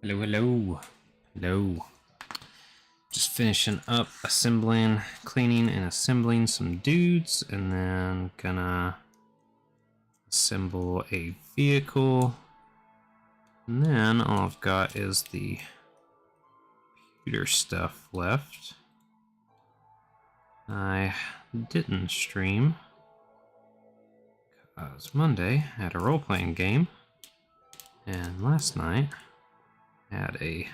Hello, hello, hello. Just finishing up assembling, cleaning and assembling some dudes, and then gonna assemble a vehicle. And then all I've got is the computer stuff left. I didn't stream because Monday I had a role-playing game, and last night I had a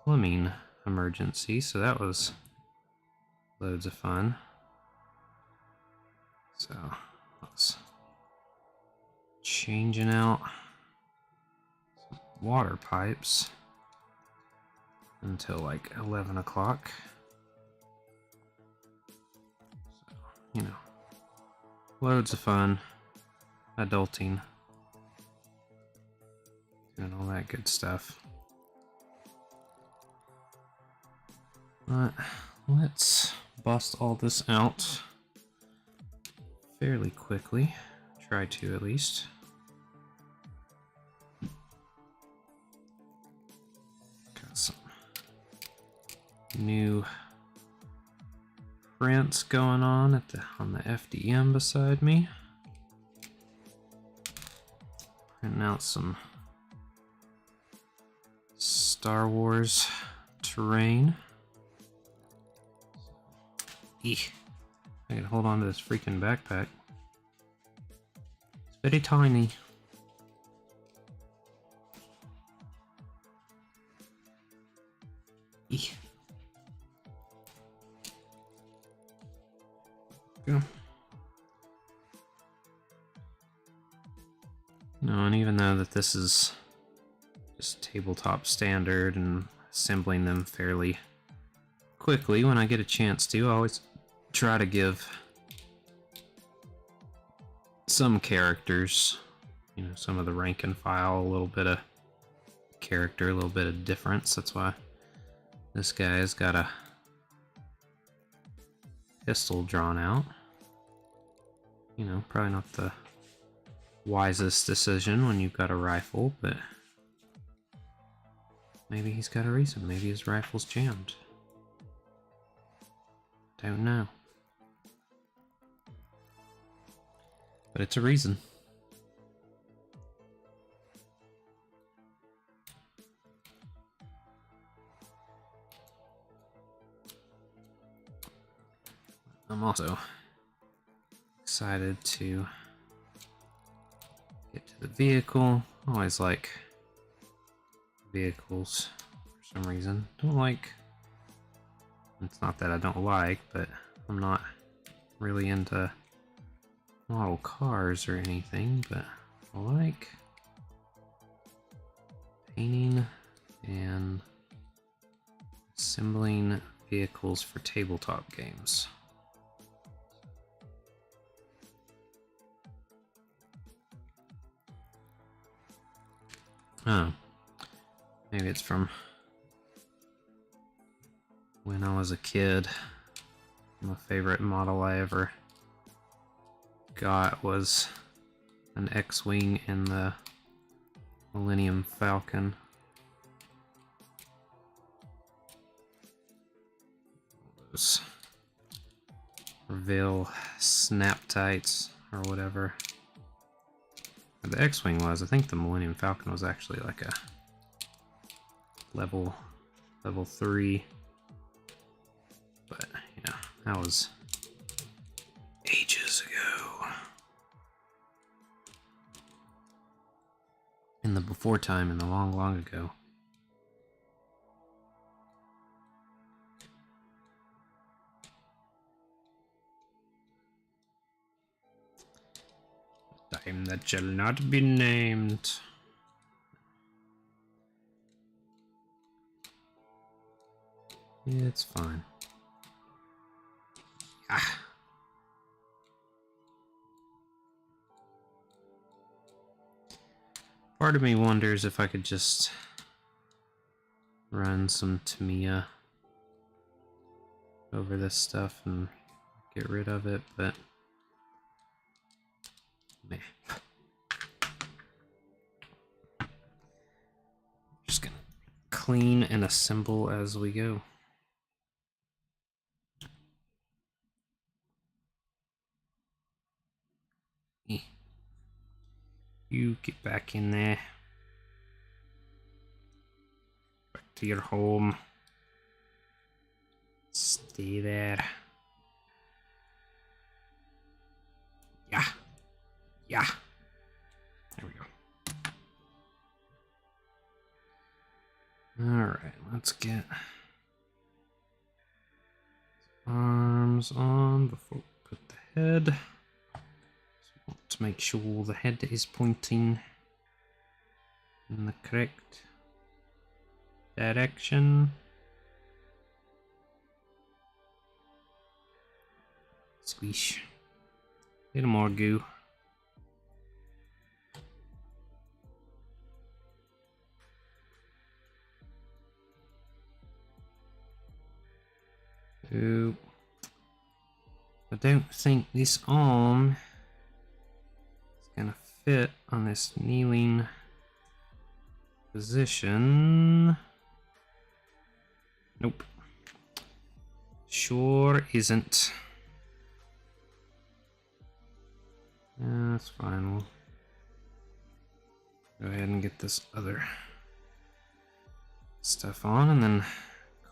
plumbing emergency, so that was loads of fun. So I was changing out some water pipes until like 11 o'clock. So, you know, loads of fun, adulting, doing all that good stuff. But let's bust all this out fairly quickly. Try to, at least. Got some new prints going on at on the FDM beside me. Printing out some Star Wars terrain. Eek. I can hold on to this freaking backpack. It's very tiny. Eek. Go. No, and even though that this is just tabletop standard and assembling them fairly quickly when I get a chance to, I always try to give some characters, you know, some of the rank and file, a little bit of character, a little bit of difference. That's why this guy's got a pistol drawn out. You know, probably not the wisest decision when you've got a rifle, but maybe he's got a reason. Maybe his rifle's jammed. Don't know. But it's a reason. I'm also excited to get to the vehicle. I always like vehicles for some reason. Don't like... It's not that I don't like, but I'm not really into model cars or anything, but I like painting and assembling vehicles for tabletop games. Oh, maybe it's from when I was a kid. My favorite model I ever got was an X-Wing in the Millennium Falcon. Those Reveal snap tights or whatever. The X-Wing was. I think the Millennium Falcon was actually like a level 3. But, you know, that was ages ago. In the before time, in the long, long ago. Time that shall not be named. It's fine. Ah. Part of me wonders if I could just run some Tamiya over this stuff and get rid of it, but meh. Just gonna clean and assemble as we go. You get back in there. Back to your home. Stay there. Yeah. Yeah. There we go. Alright, let's get arms on before we put the head. So we want to make sure the head is pointing in the correct direction. Squish. Little more goo. Ooh. I don't think this arm is gonna fit on this kneeling position. Nope. Sure isn't. That's fine. We'll go ahead and get this other stuff on and then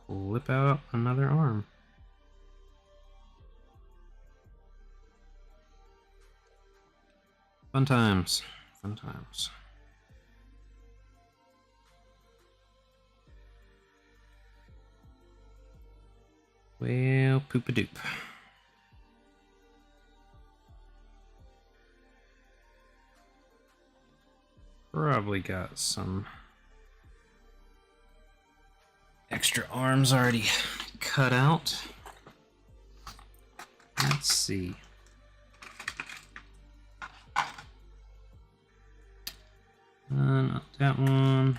clip out another arm. Fun times. Fun times. Well, poop-a-doop. Probably got some extra arms already cut out. Let's see. Not that one.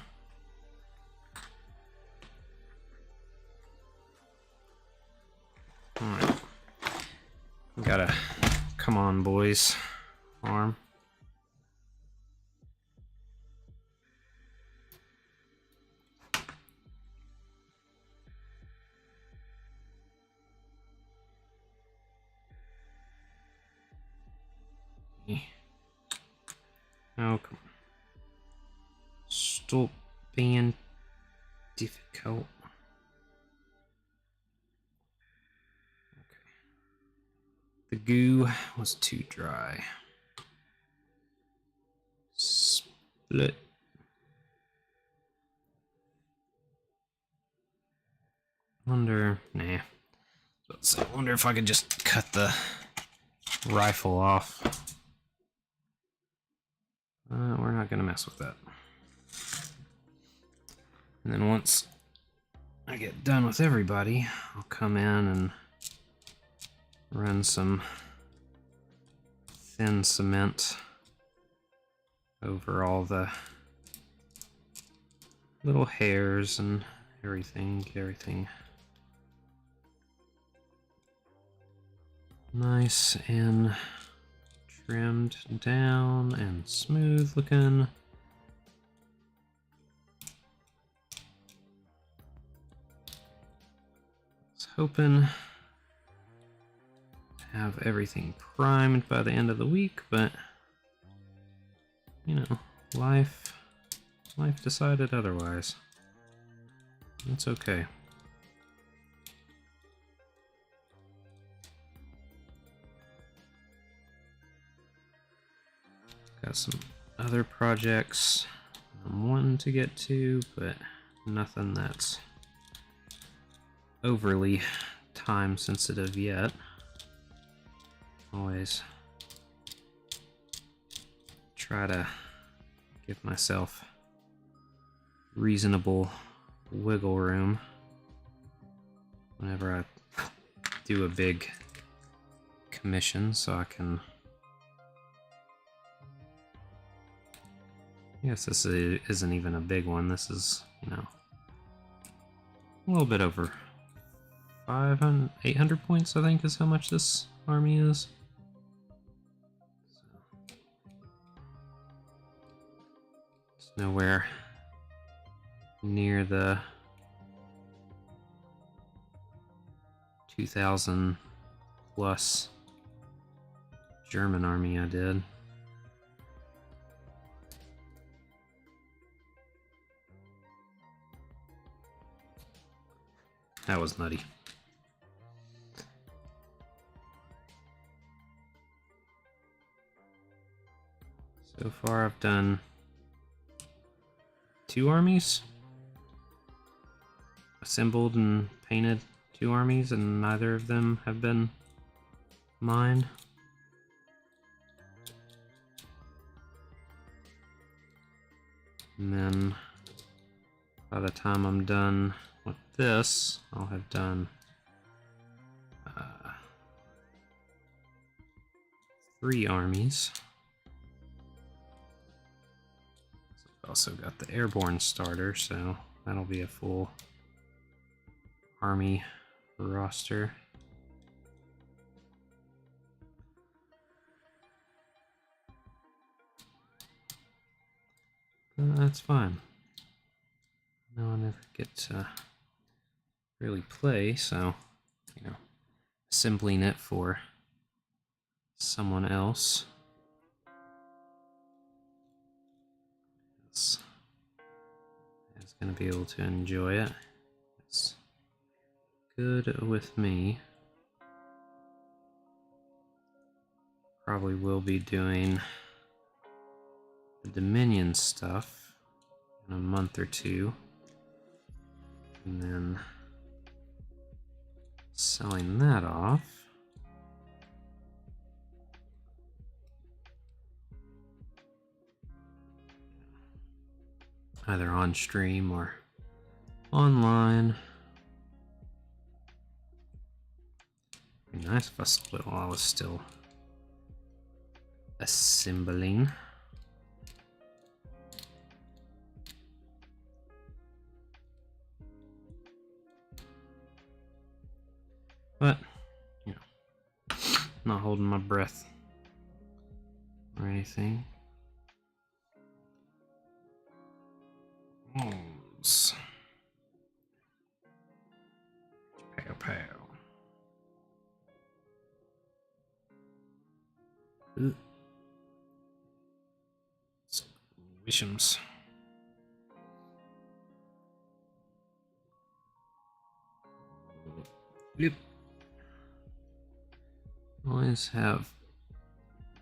Alright. Gotta come on, boys. Arm. Oh, come on. Stop being difficult. Okay. The goo was too dry. Split. Wonder, nah. So I wonder if I could just cut the rifle off. We're not gonna mess with that. And then once I get done with everybody, I'll come in and run some thin cement over all the little hairs and everything, get everything nice and trimmed down and smooth looking. I was hoping to have everything primed by the end of the week, but you know, life decided otherwise. It's okay. Got some other projects I'm wanting to get to, but nothing that's overly time sensitive yet. Always try to give myself reasonable wiggle room whenever I do a big commission, so I can. I guess this isn't even a big one. This is, you know, a little bit over 800 points, I think, is how much this army is. So, it's nowhere near the 2,000 plus German army I did. That was nutty. So far I've done 2 armies. Assembled and painted 2 armies, and neither of them have been mine. And then by the time I'm done with this, I'll have done 3 armies. I've also got the airborne starter, so that'll be a full army roster. That's fine. No one ever get to really play, so, you know, assembling it for someone else is going to be able to enjoy it. It's good with me. Probably will be doing the Dominion stuff in a month or 2, and then selling that off. Either on stream or online. It'd be nice if I sold it while I was still assembling. But, you know, not holding my breath or anything. Pow pow. Wishums. Yep. Always have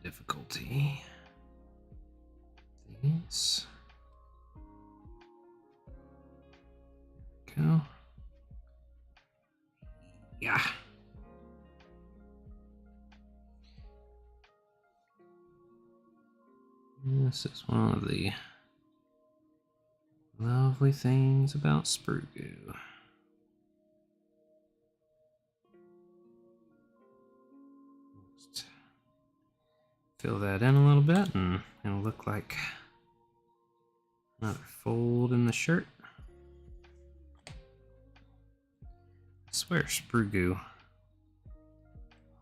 difficulty. These. Go. Yeah. This is one of the lovely things about sprue goo. Just fill that in a little bit and it'll look like another fold in the shirt. I swear sprue goo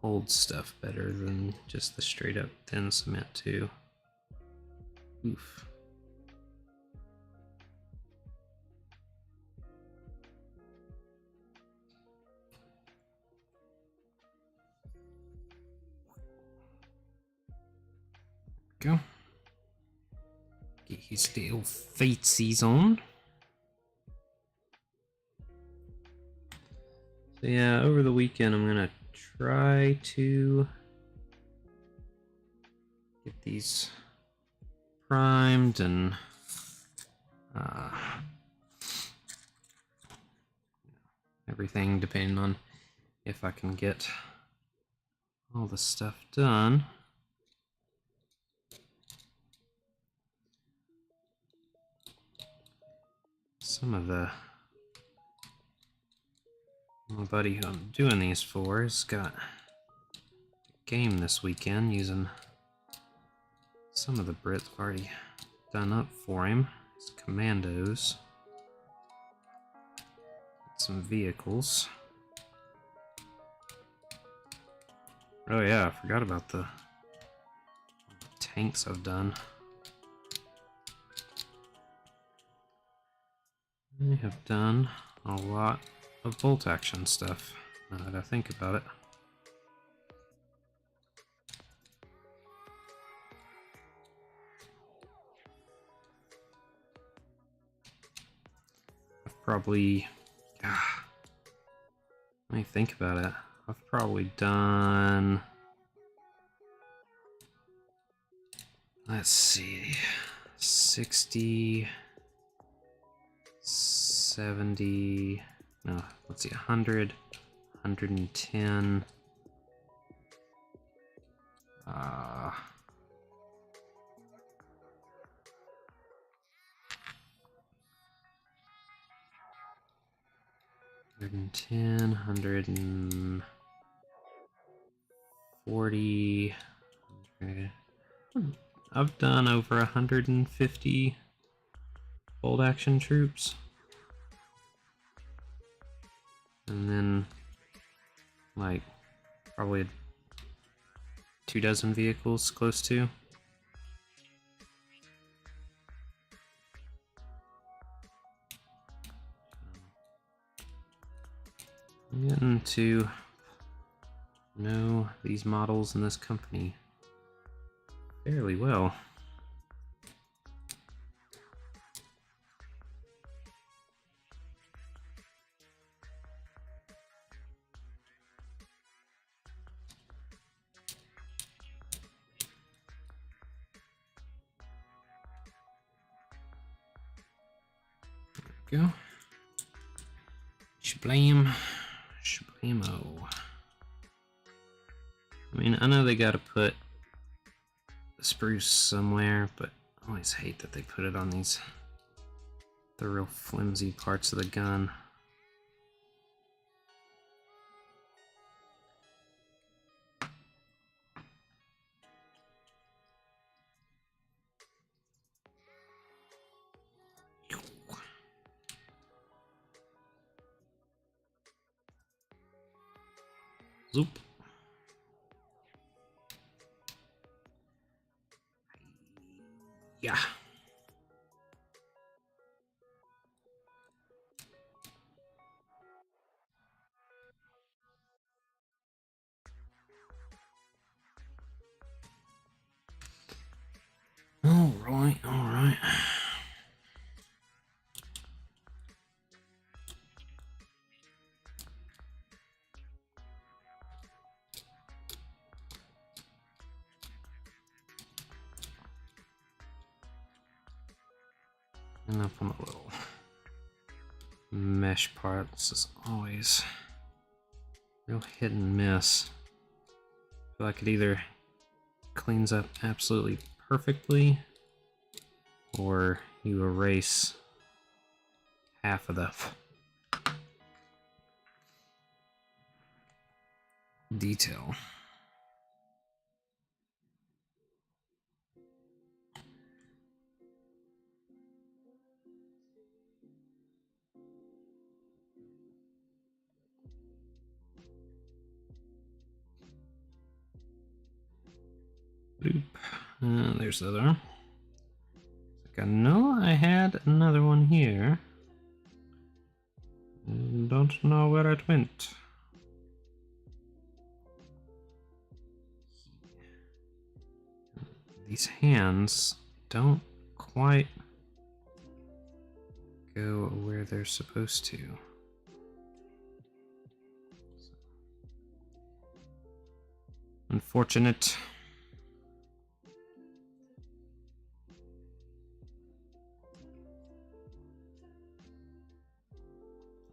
holds stuff better than just the straight up thin cement too. Oof. Go. Get his little feetsies on. So yeah, over the weekend I'm gonna try to get these primed and everything, depending on if I can get all the stuff done. Some of my buddy who I'm doing these for has got a game this weekend using some of the Brits I've already done up for him. His commandos. Some vehicles. Oh yeah, I forgot about the tanks I've done. I have done a lot of bolt action stuff, now that I think about it. I've probably... let me think about it. I've probably done... let's see... 60... 70... no, let's see, 100... 110... 110, 140... I've done over 150 bolt action troops. And then, like, probably 24 vehicles close to. I'm getting to know these models in this company fairly well. There we go. Shablam. Shablamo. I mean, I know they gotta put the spruce somewhere, but I always hate that they put it on these, the real flimsy parts of the gun. Zoop. Yeah. All right, all right. And up on the little mesh part. This is always real hit and miss. I feel like it either cleans up absolutely perfectly, or you erase half of the detail. Boop. There's the other one. I know I had another one here. Don't know where it went. These hands don't quite go where they're supposed to. Unfortunate.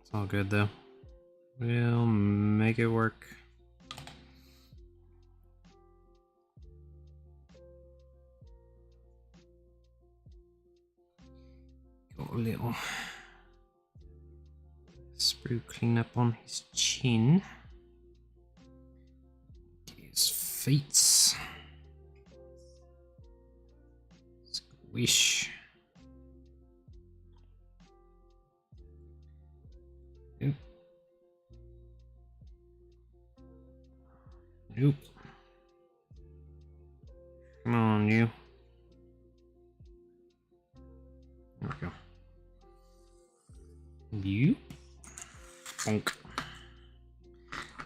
It's all good though. We'll make it work. Got a little sprue cleanup on his chin. His feet. Squish. Nope. Nope. Come on, you. There we go. Bonk.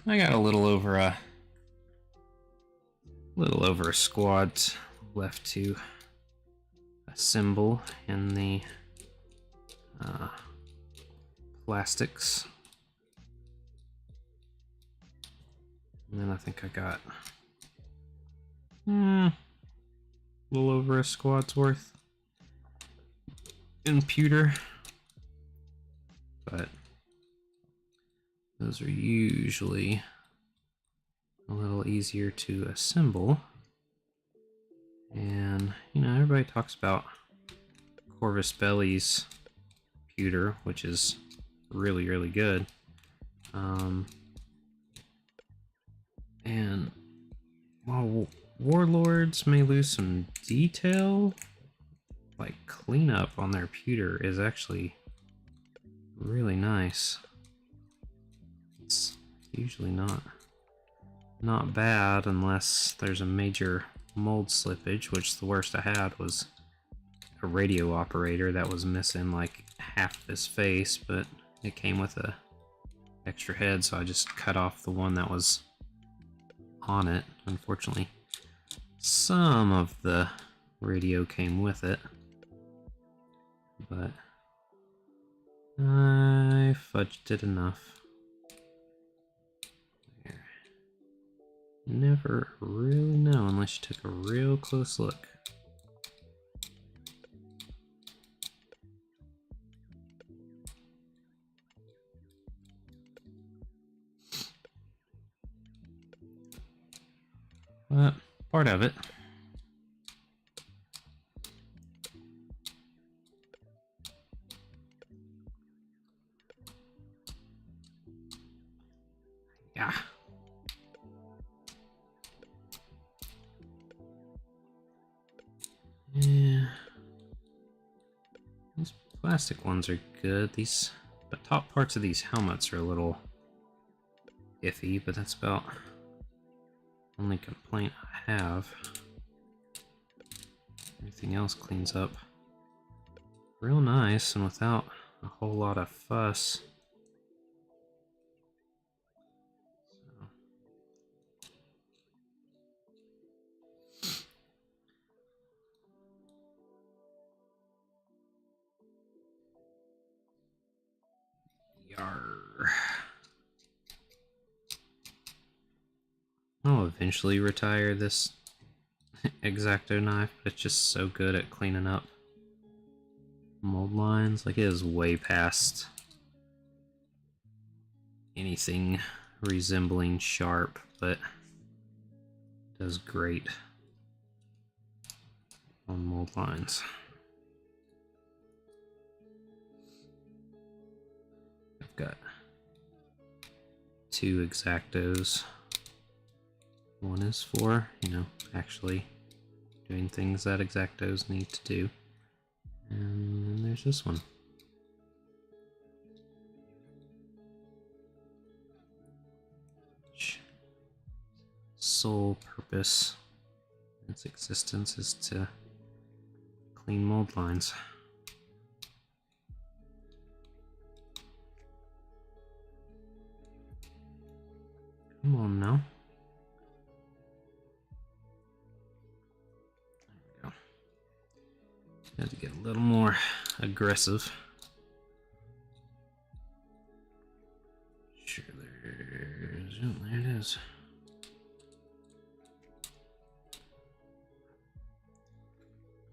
I got a little over a squad left to assemble in the plastics. And then I think I got a little over a squad's worth in pewter. But those are usually a little easier to assemble. And, you know, everybody talks about Corvus Belli's pewter, which is really, really good. And while Warlords may lose some detail, like cleanup on their pewter is actually really nice. It's usually not bad unless there's a major mold slippage, which the worst I had was a radio operator that was missing like half of his face, but it came with a extra head, so I just cut off the one that was on it. Unfortunately, some of the radio came with it, but I fudged it enough. There. Never really know unless you took a real close look. But part of it. Yeah. Yeah. These plastic ones are good. The top parts of these helmets are a little iffy, but that's about the only complaint I have. Everything else cleans up real nice and without a whole lot of fuss. Yar. I'll eventually retire this X-Acto knife, but it's just so good at cleaning up mold lines. Like, it is way past anything resembling sharp, but does great on mold lines. I've got 2 X-Actos. One is for, you know, actually doing things that X-Actos need to do. And then there's this one. Which sole purpose of its existence is to clean mold lines. Come on now. There we go. Had to get a little more aggressive. Sure, there's... oh, there it is.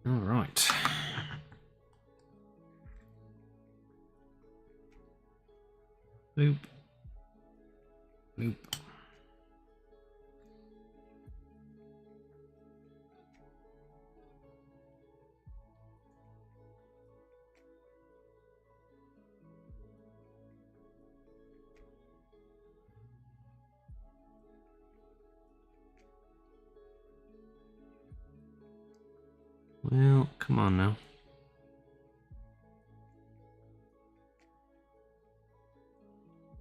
All right. Boop. Boop. Well, come on now.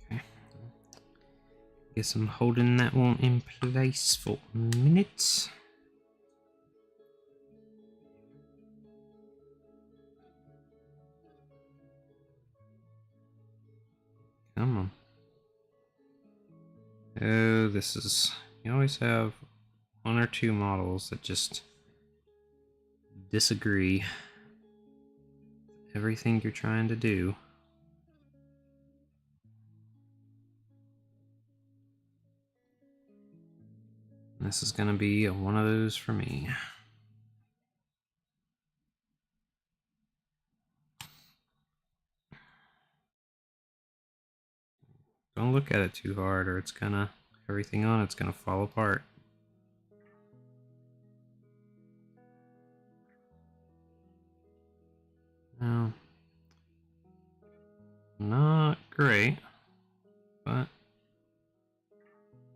Okay. Guess I'm holding that one in place for a minute. Come on. Oh, this is... You always have one or two models that just disagree with everything you're trying to do. This is going to be one of those for me. Don't look at it too hard or it's gonna... Everything on it's gonna fall apart. No. Not great, but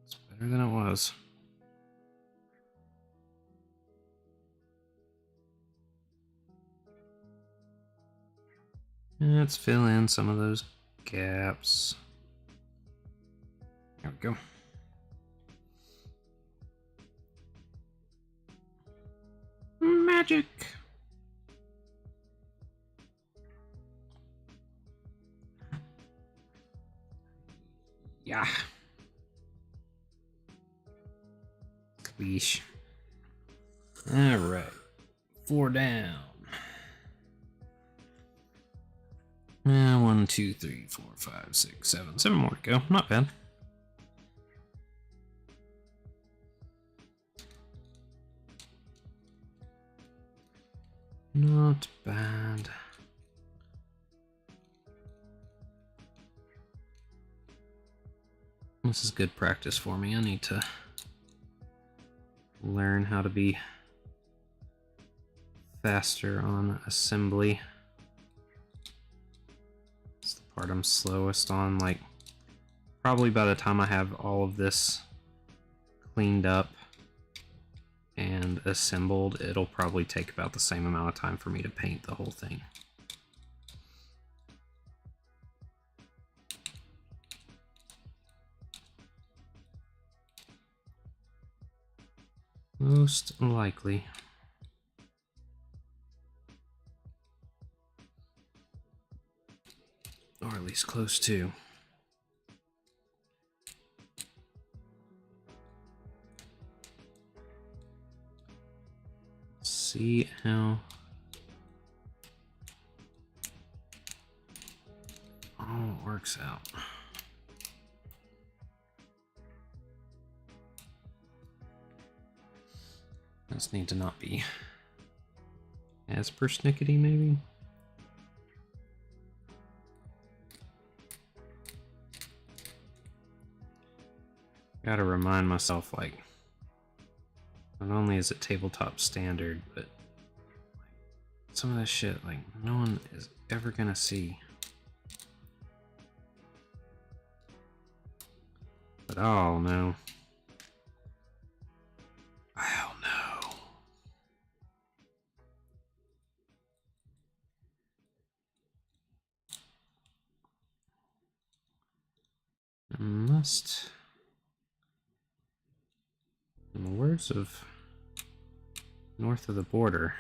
it's better than it was. Let's fill in some of those gaps. There we go. Magic! Yeah. Leash. Alright. 4 down. 1, 2, 3, 4, 5, 6, 7. 7 more to go. Not bad. Not bad. This is good practice for me. I need to learn how to be faster on assembly. It's the part I'm slowest on. Like, probably by the time I have all of this cleaned up and assembled, it'll probably take about the same amount of time for me to paint the whole thing. Most likely. Or at least close to. See how all works out. Just need to not be as persnickety, maybe. Gotta remind myself, like, not only is it tabletop standard, but some of this shit, like, no one is ever gonna see. But oh no. Oh no. I must, in the words of North of the Border,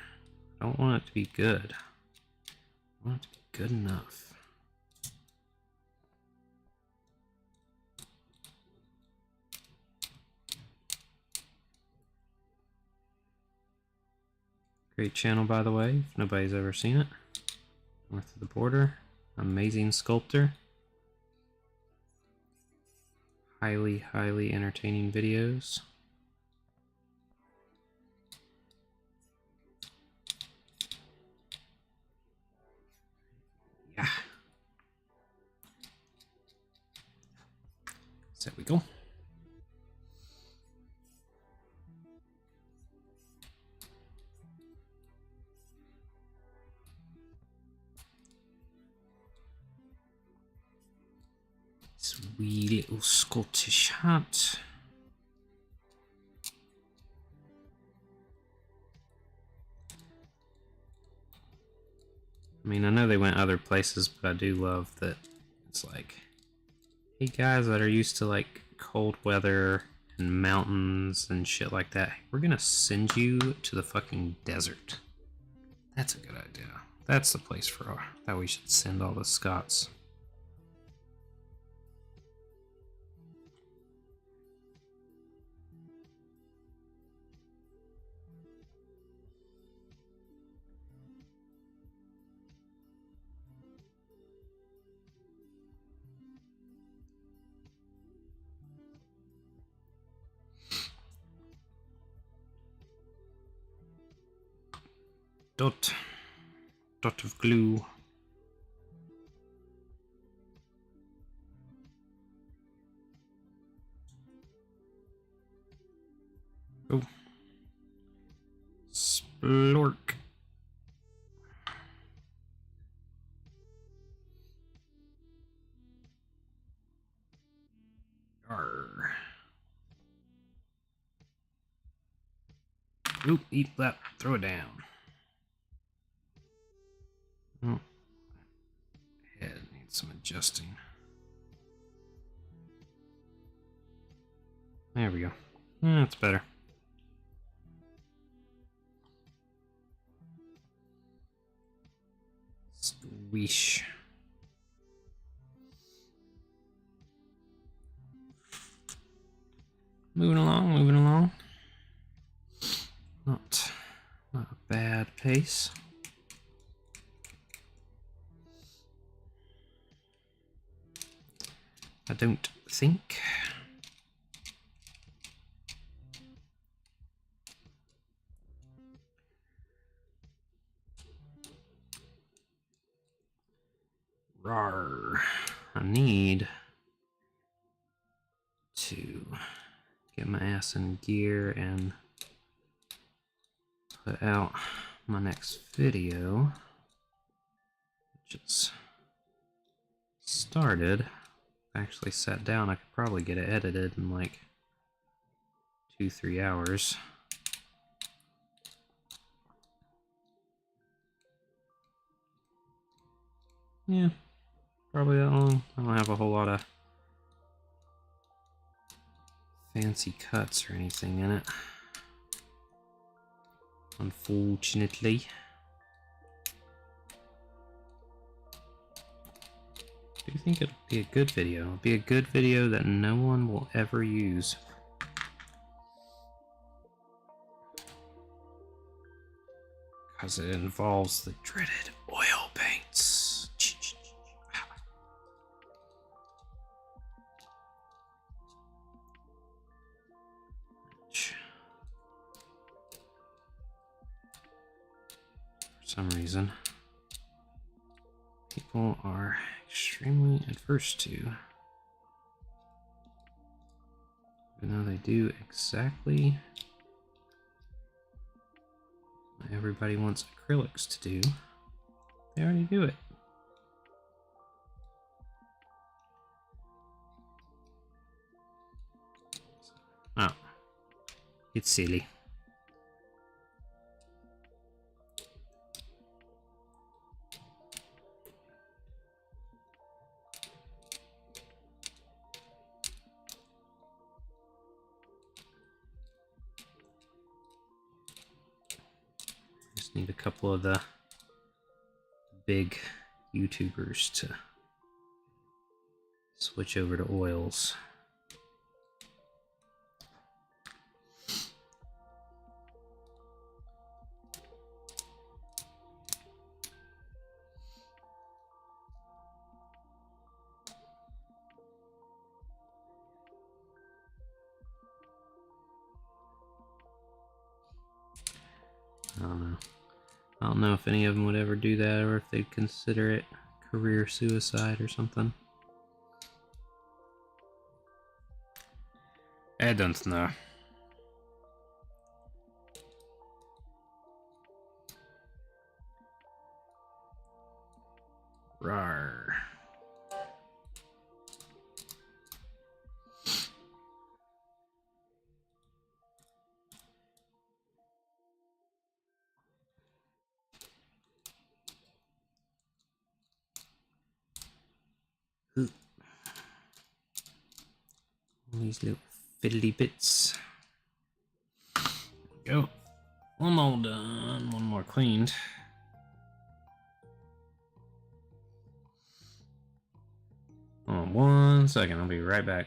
I don't want it to be good. I want it to be good enough. Great channel, by the way, if nobody's ever seen it. North of the Border. Amazing sculptor. Highly, highly entertaining videos. Yeah. So there we go. Sweet little Scottish hat. I mean, I know they went other places, but I do love that it's like, hey guys that are used to like cold weather and mountains and shit like that, we're gonna send you to the fucking desert. That's a good idea. That's the place for that we should send all the Scots. dot of glue. Oh, splork. Arr. Oop, eat that, throw it down. Oh, head needs some adjusting. There we go. That's better. Squish. Moving along, moving along. Not a bad pace. I don't think. Rawr. I need to get my ass in gear and put out my next video, which is started. I actually sat down, I could probably get it edited in like 2-3 hours. Yeah, probably that long. I don't have a whole lot of fancy cuts or anything in it, unfortunately. I do think it'll be a good video. It'll be a good video that no one will ever use. Because it involves the dreaded oil paints. For some reason, people are extremely adverse to, even though they do exactly what everybody wants acrylics to do. They already do it. Oh, it's silly. Just need a couple of the big YouTubers to switch over to oils. I don't know. I don't know if any of them would ever do that, or if they'd consider it career suicide or something. I don't know. Rawr. All these little fiddly bits. There we go. One more done, one more cleaned. Hold on 1 second, I'll be right back.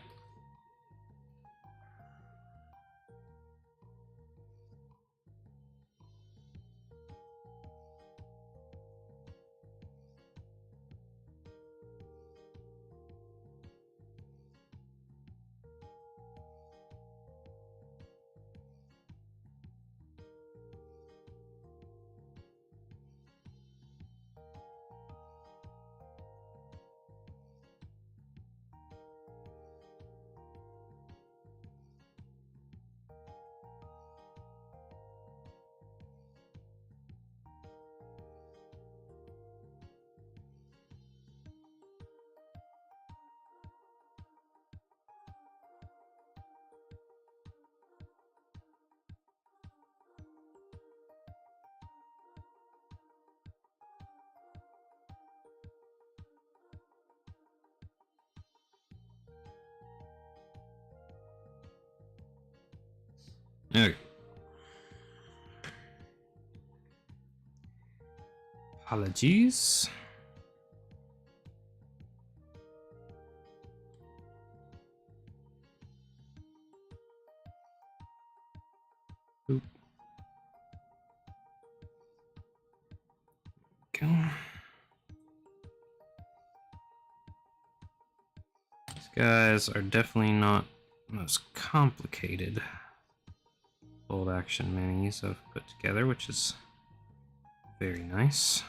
Apologies. Oop. Go. These guys are definitely not the most complicated bolt action minis I've put together, which is very nice.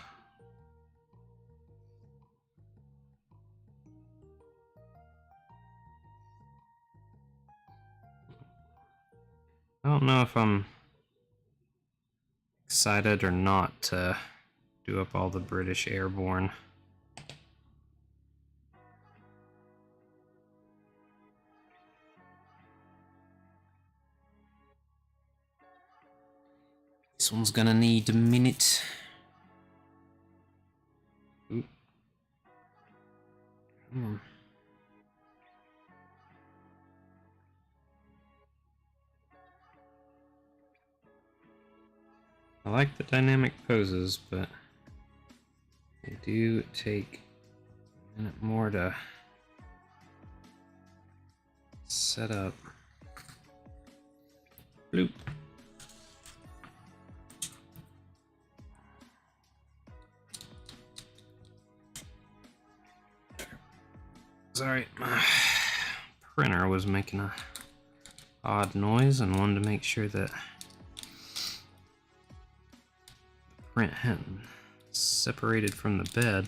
I don't know if I'm excited or not to do up all the British Airborne. This one's gonna need a minute. Oop. Come on. I like the dynamic poses, but they do take a minute more to set up. Bloop. Sorry, my printer was making a odd noise and wanted to make sure that the print hadn't separated from the bed.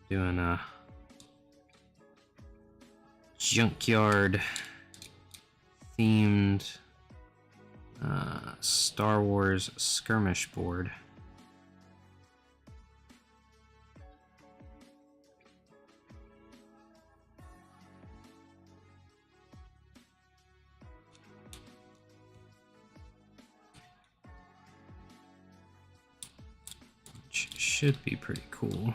Doing a junkyard themed Star Wars skirmish board. Which should be pretty cool.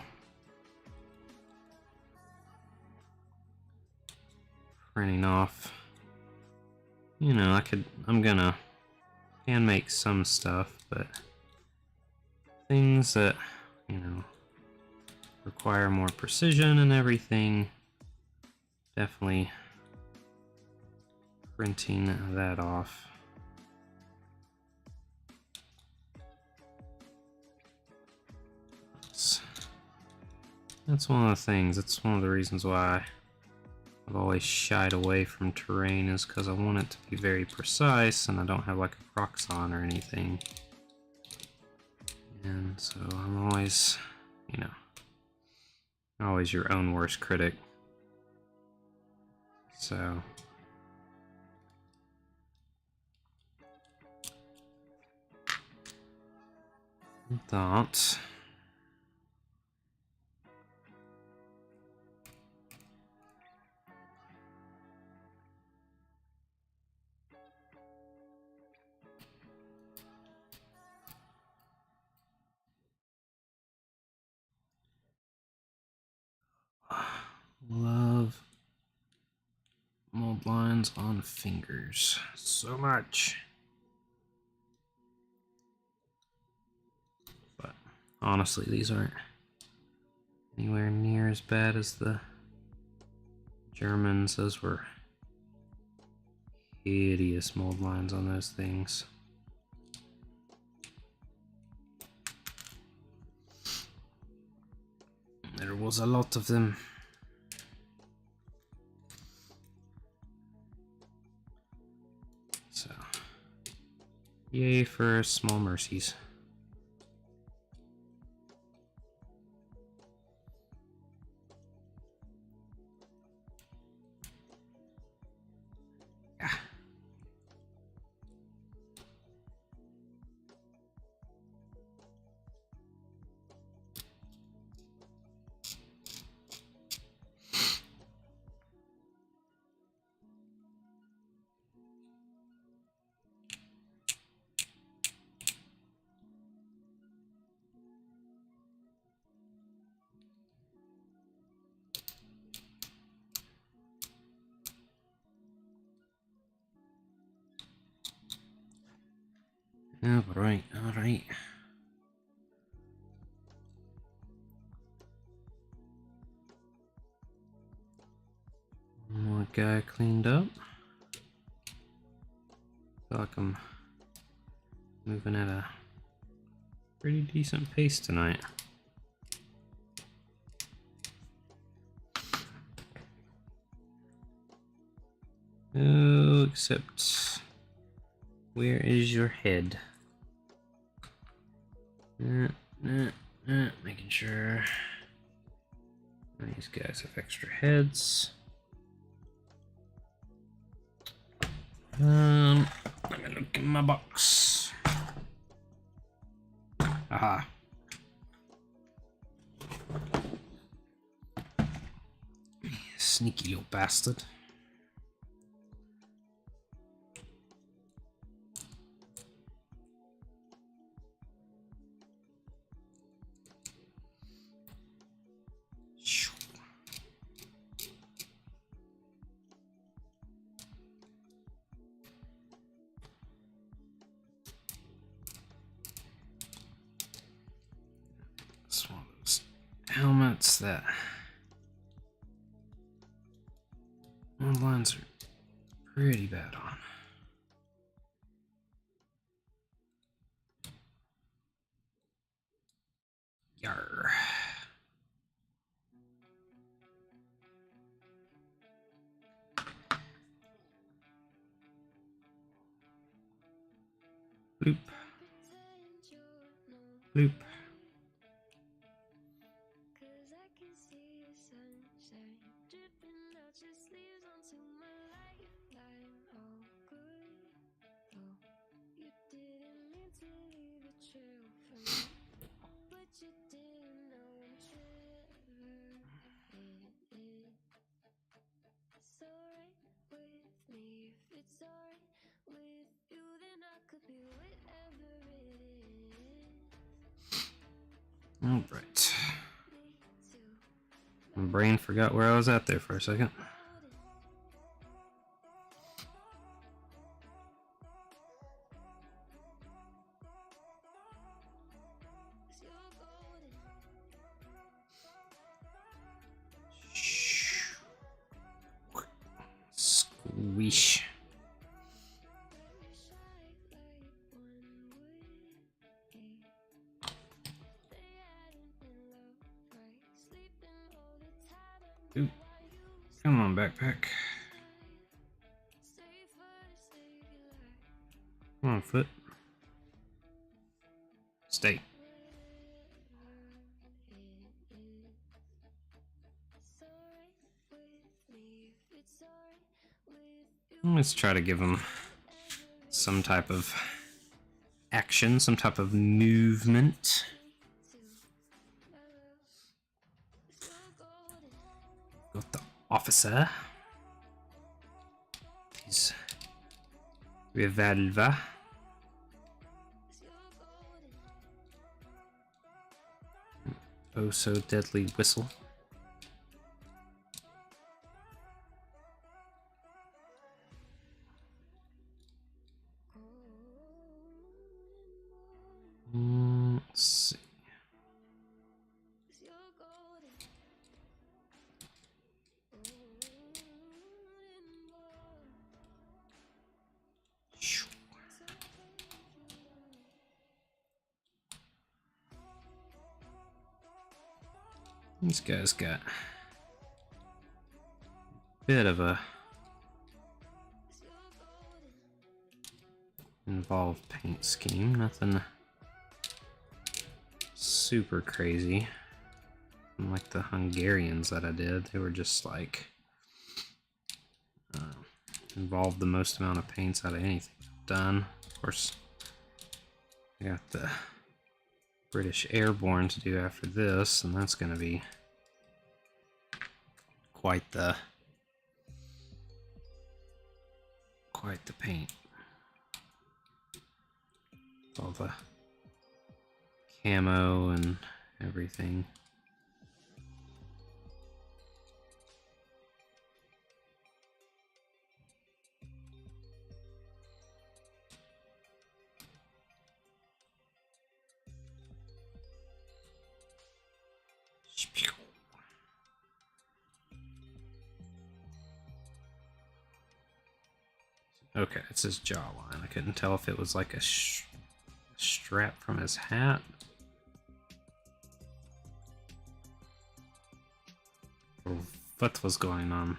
Printing off, you know, I'm gonna can make some stuff, but things that, you know, require more precision and everything, definitely printing that off. That's one of the things, that's one of the reasons why I've always shied away from terrain, is because I want it to be very precise and I don't have like a Crocs-on or anything. And so I'm always, you know, always your own worst critic. So that. Love mold lines on fingers so much. But honestly, these aren't anywhere near as bad as the Germans. Those were hideous mold lines on those things. There was a lot of them. So, yay for small mercies. Alright. Alright. More guy cleaned up. Feel like I'm moving at a pretty decent pace tonight. Oh, except where is your head? Making sure these guys have extra heads. Let me look in my box. Aha. Sneaky little bastard. It's one of those helmets that all lines are pretty bad on. Yarr. Bloop. Bloop. All right. My brain forgot where I was at there for a second. Squish. Ooh. Come on, backpack. Come on, foot. Stay. Let's try to give him some type of action, some type of movement. Got the officer. His revolver. Oh so deadly whistle. Let's see. This guy's got a bit of a involved paint scheme, nothing super crazy. Like the Hungarians that I did, they were just like involved the most amount of paints out of anything I've done. Of course, I got the British Airborne to do after this, and that's going to be quite the paint. All the camo and everything. Okay, it's his jawline. I couldn't tell if it was like a strap from his hat. Or what was going on?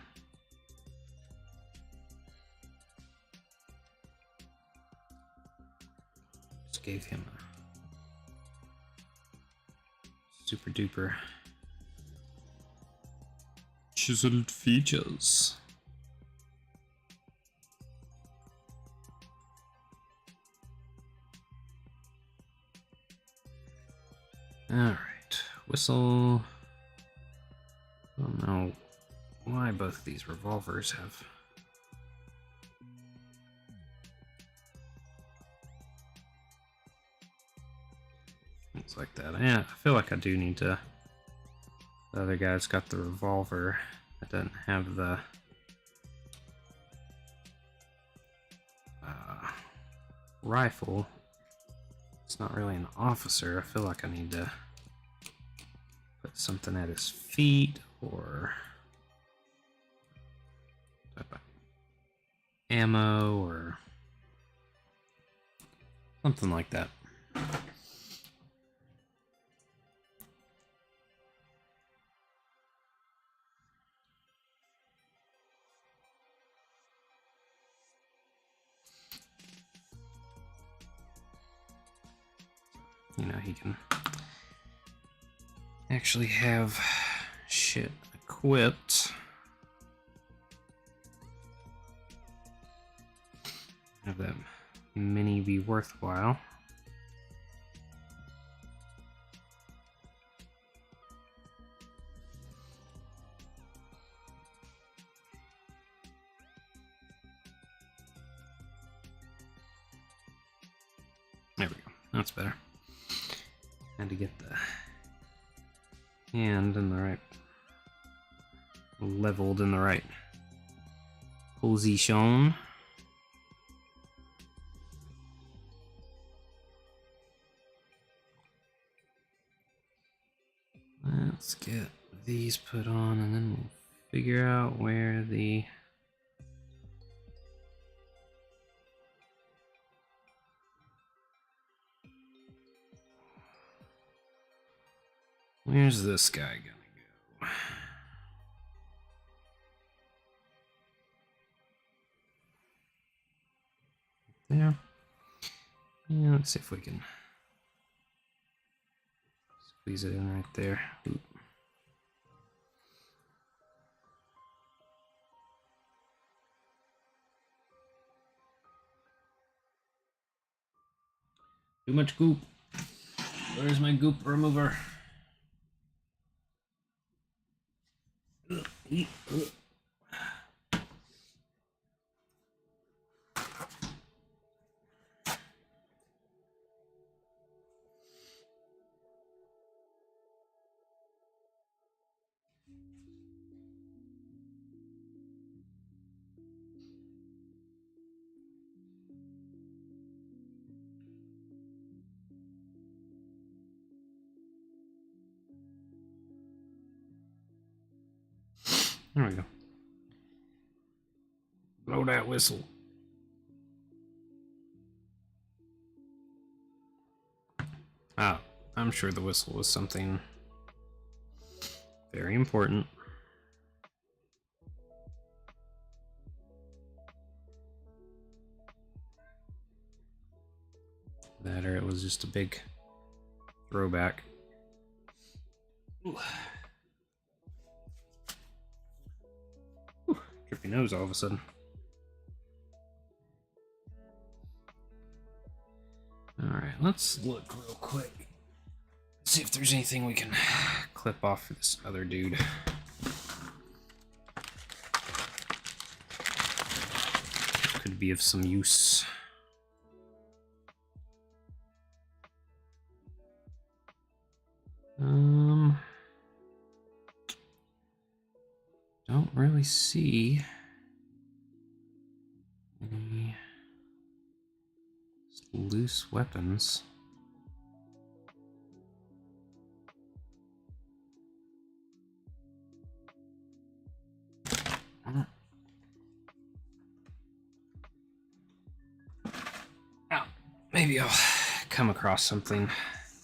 Just gave him a super duper chiseled features. Alright, whistle. I don't know why both of these revolvers have things like that. Yeah, I feel like I do need to. The other guy's got the revolver. That doesn't have the rifle. It's not really an officer. I feel like I need to put something at his feet or ammo or something like that. You know, he can actually have shit equipped. Have that mini be worthwhile. There we go. That's better. Had to get the hand in the right, leveled in the right position. Let's get these put on and then we'll figure out where the where's this guy gonna go? There. Yeah, let's see if we can squeeze it in right there. Oop. Too much goop. Where's my goop remover? There we go. Blow that whistle. Ah, I'm sure the whistle was something very important. That or it was just a big throwback. Ooh. Ooh, trippy nose all of a sudden. Alright, let's look real quick. See if there's anything we can clip off for this other dude. Could be of some use. Don't really see any loose weapons. maybe I'll come across something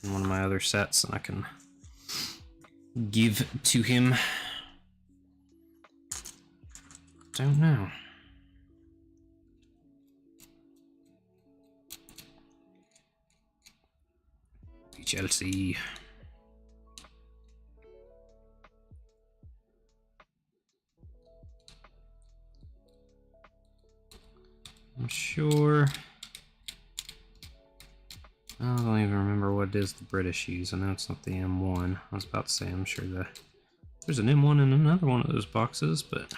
in one of my other sets and I can give to him. Don't know. Chelsea. I'm sure. I don't even remember what it is the British use. I know it's not the M1. I was about to say, I'm sure there's an M1 in another one of those boxes, but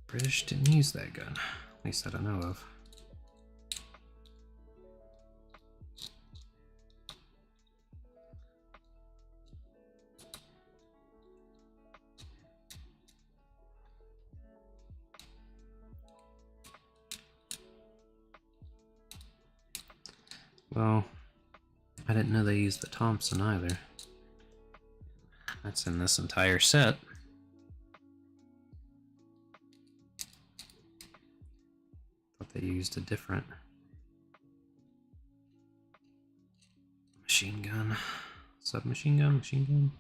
British didn't use that gun. At least that I know of. Well, I didn't know they used the Thompson either. That's in this entire set. Thought they used a different machine gun. Submachine gun? Machine gun?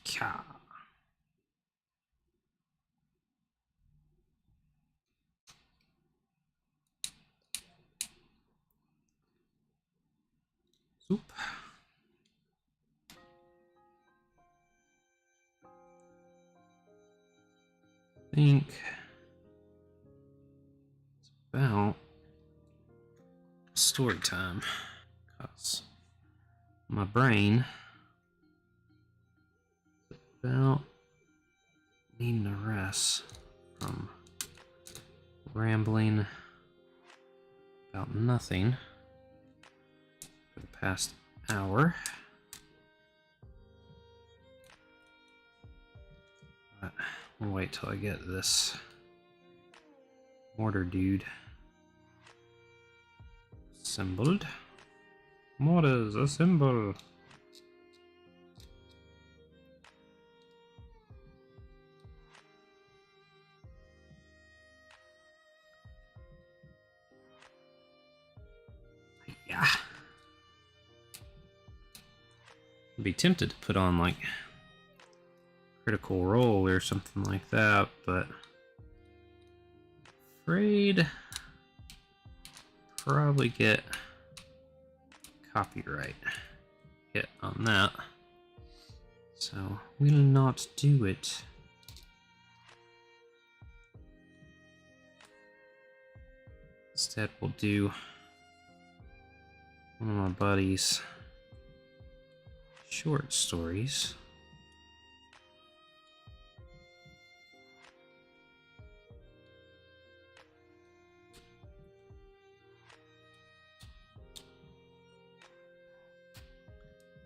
Ka. Oop. I think it's about story time. Cause my brain is about needing a rest from rambling about nothing for the past hour. But we'll wait till I get this mortar dude assembled. Mortars assemble. Yeah. I'd be tempted to put on like Critical Role or something like that, but afraid probably get copyright hit on that, so we'll not do it. Instead, we'll do one of my buddy's short stories.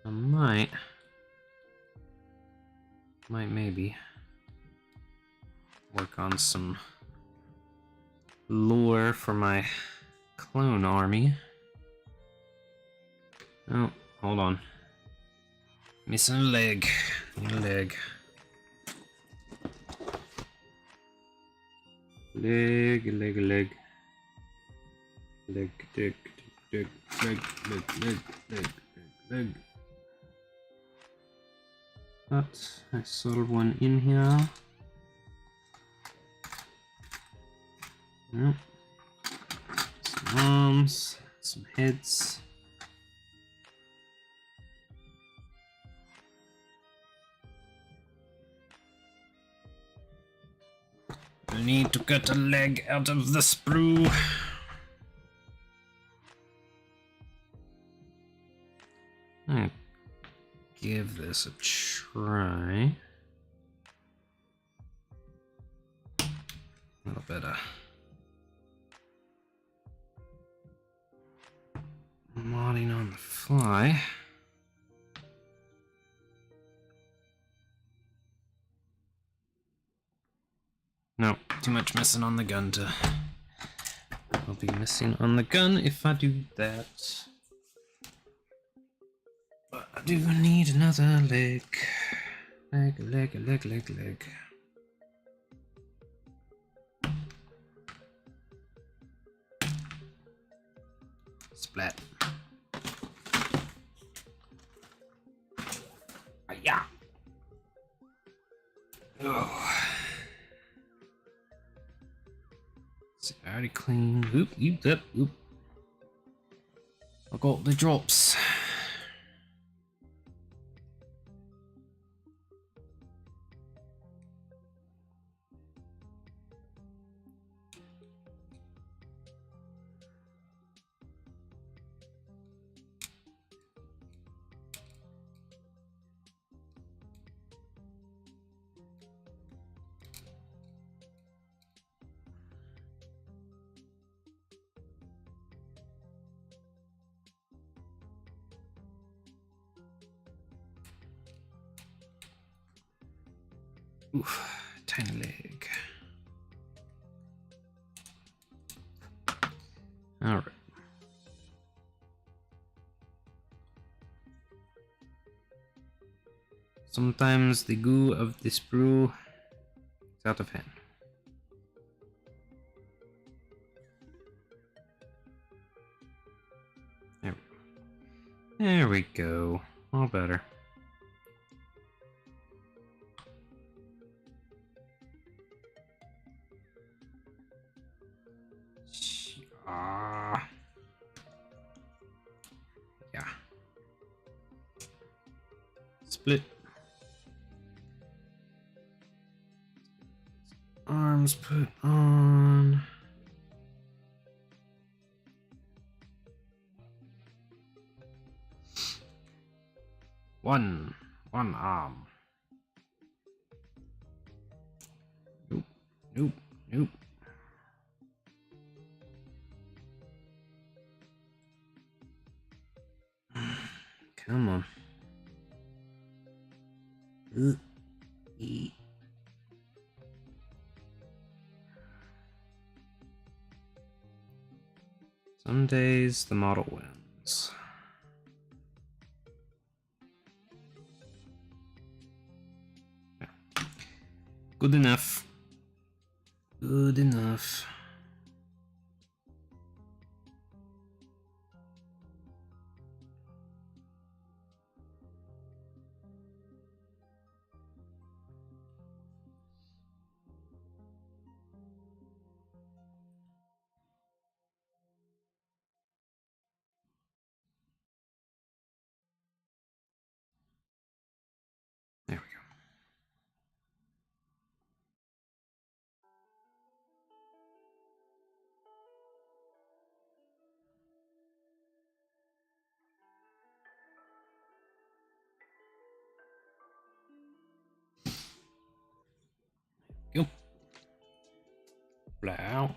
I might maybe work on some lore for my clone army. Oh, hold on. Missing a leg. Need a leg. Leg. Leg, leg. But I sold one in here. Nope. Some arms, some heads. I need to cut a leg out of the sprue. I'll give this a try. A little bit of modding on the fly. No, too much missing on the gun to I'll be missing on the gun if I do that. But I do need another leg. Leg. Splat. Yeah. Oh. It's already clean. Oop. I got the drops. Oof, tiny leg. All right. Sometimes the goo of the sprue is out of hand. There we go. All better. Yeah. Split. Arms put on. One arm. Nope. Come on. Some days the model wins. Yeah. Good enough. Good enough. There we go. Blow.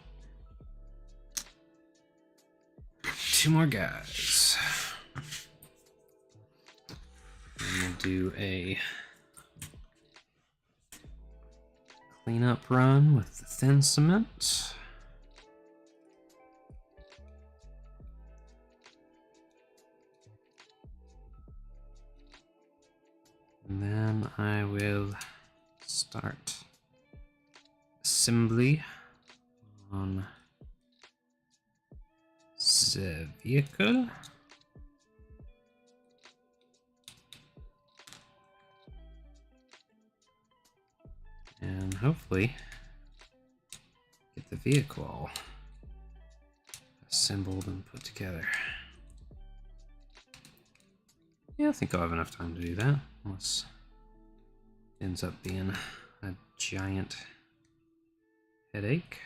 Two more guys. And we'll do a cleanup run with the thin cement. And then I will start assembly on the vehicle. And hopefully get the vehicle all assembled and put together. Yeah, I think I'll have enough time to do that, unless it ends up being a giant headache.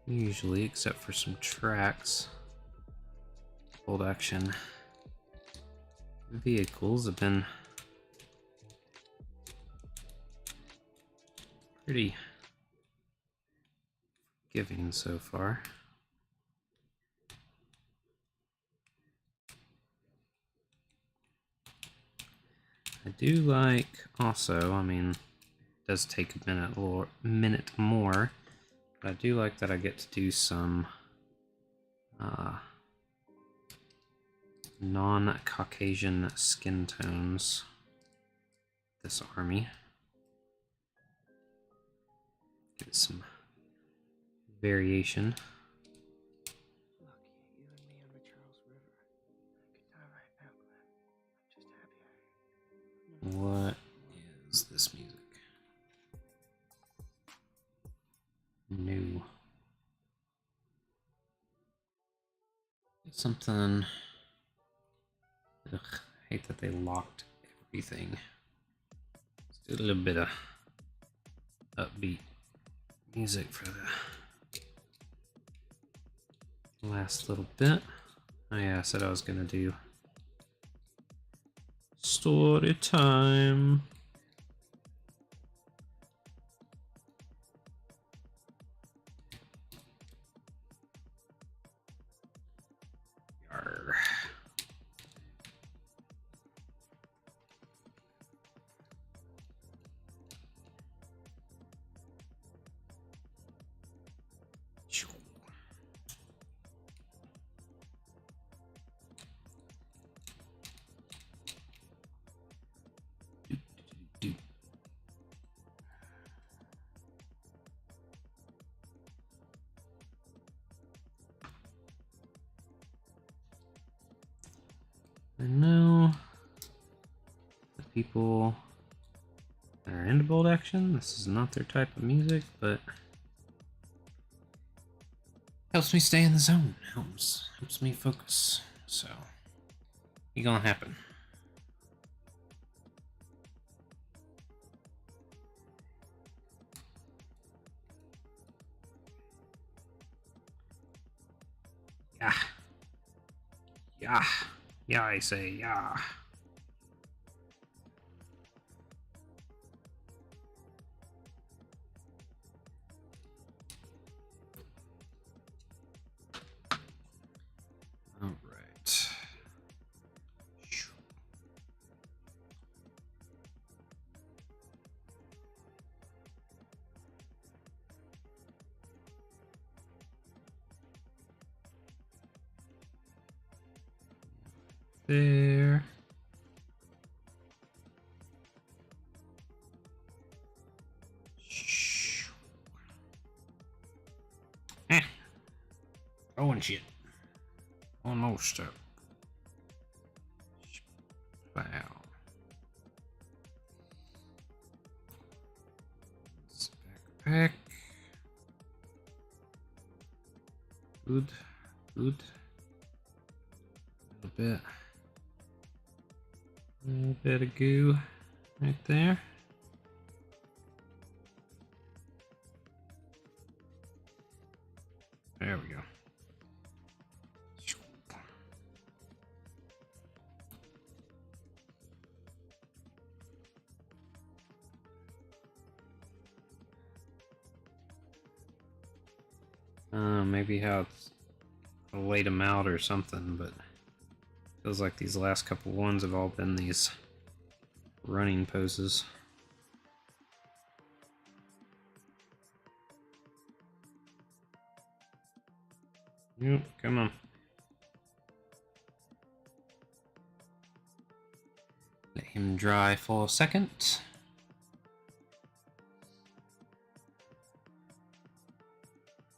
Usually, except for some tracks, Bolt Action vehicles have been pretty giving so far. I do like also, I mean, it does take a minute more, but I do like that I get to do some non-Caucasian skin tones this army. Give it some variation. What is this music? New. Something. Ugh, I hate that they locked everything. Let's do a little bit of upbeat music for the last little bit. Oh yeah, I said I was gonna do story time. Yarr. I know the people that are into Bolt Action, this is not their type of music, but helps me stay in the zone, helps me focus, so it's gonna happen. Yeah. Yeah. Yeah, I say, yeah. All right. There. Oh, and shit. Oh, no, step. Wow. Backpack. Good. Good. A little bit of goo right there. There we go. Maybe how it's laid them out or something, but feels like these last couple ones have all been these running poses. Yep, come on. Let him dry for a second.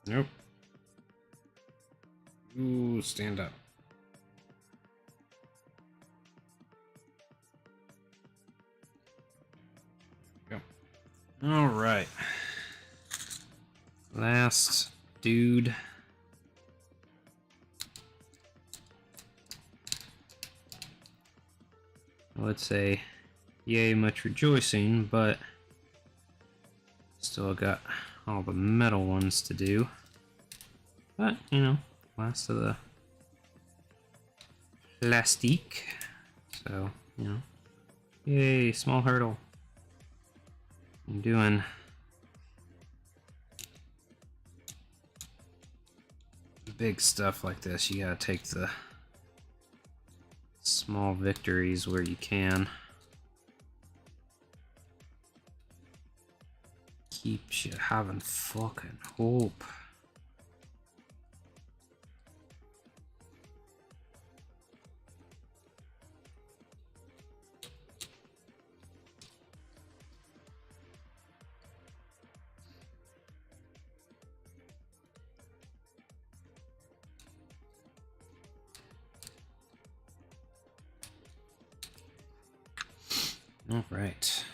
Nope. Ooh, stand up. Go. All right. Last dude. Let's say, yay, much rejoicing, but still got all the metal ones to do. But, you know, last of the plastique. So, you know, yay, small hurdle. I'm doing big stuff like this, you gotta take the small victories where you can. Keeps you having fucking hope. All right.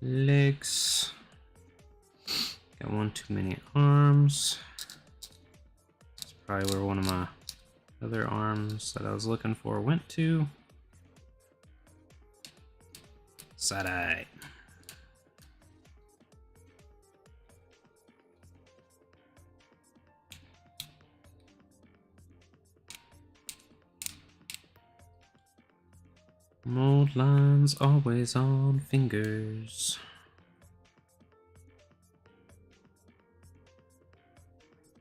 Legs. Got one too many arms. That's probably where one of my other arms that I was looking for went to. Side-eye. Mold lines always on fingers.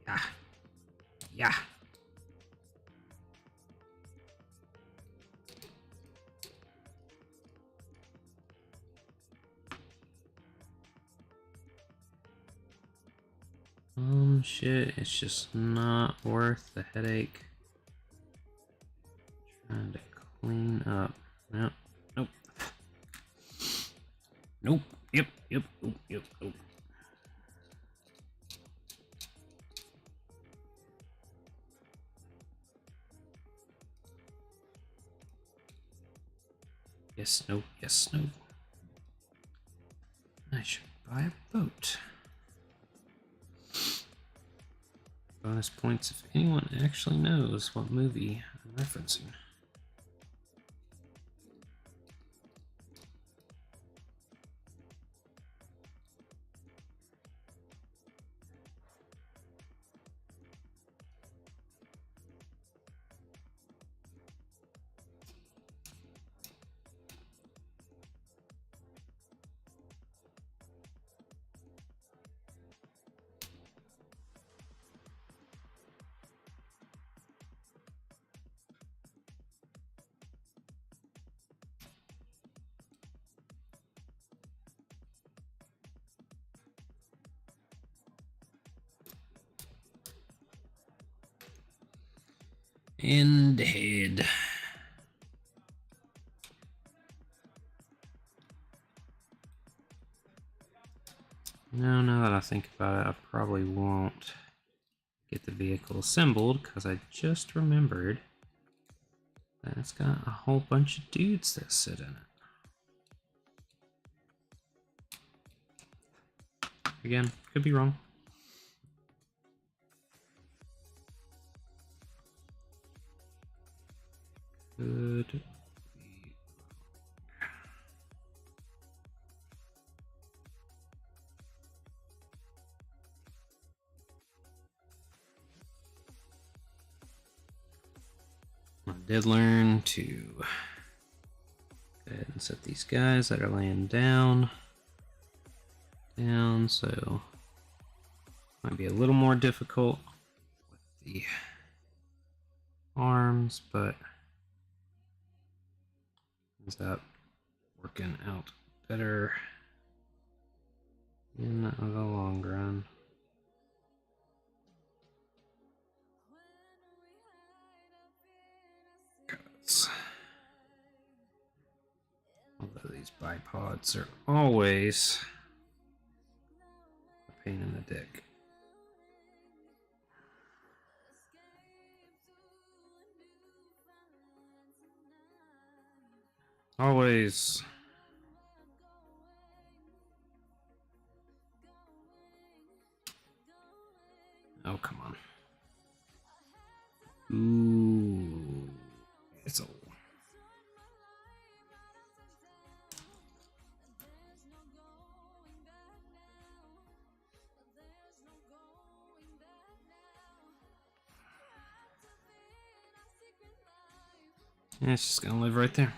Yeah. Yeah. Shit, it's just not worth the headache. Trying to clean up. Nope. Nope. Nope. Yep. Nope. Yes, no, yes, no. I should buy a boat. Bonus points if anyone actually knows what movie I'm referencing. Indeed. No, now that I think about it, I probably won't get the vehicle assembled because I just remembered that it's got a whole bunch of dudes that sit in it. Again, could be wrong. Could be. I did learn to go ahead and set these guys that are laying down, so might be a little more difficult with the arms, but ends up working out better in the long run. Although these bipods are always a pain in the dick. Always. Oh, come on. Ooh. It's old. Yeah, it's just gonna live right there.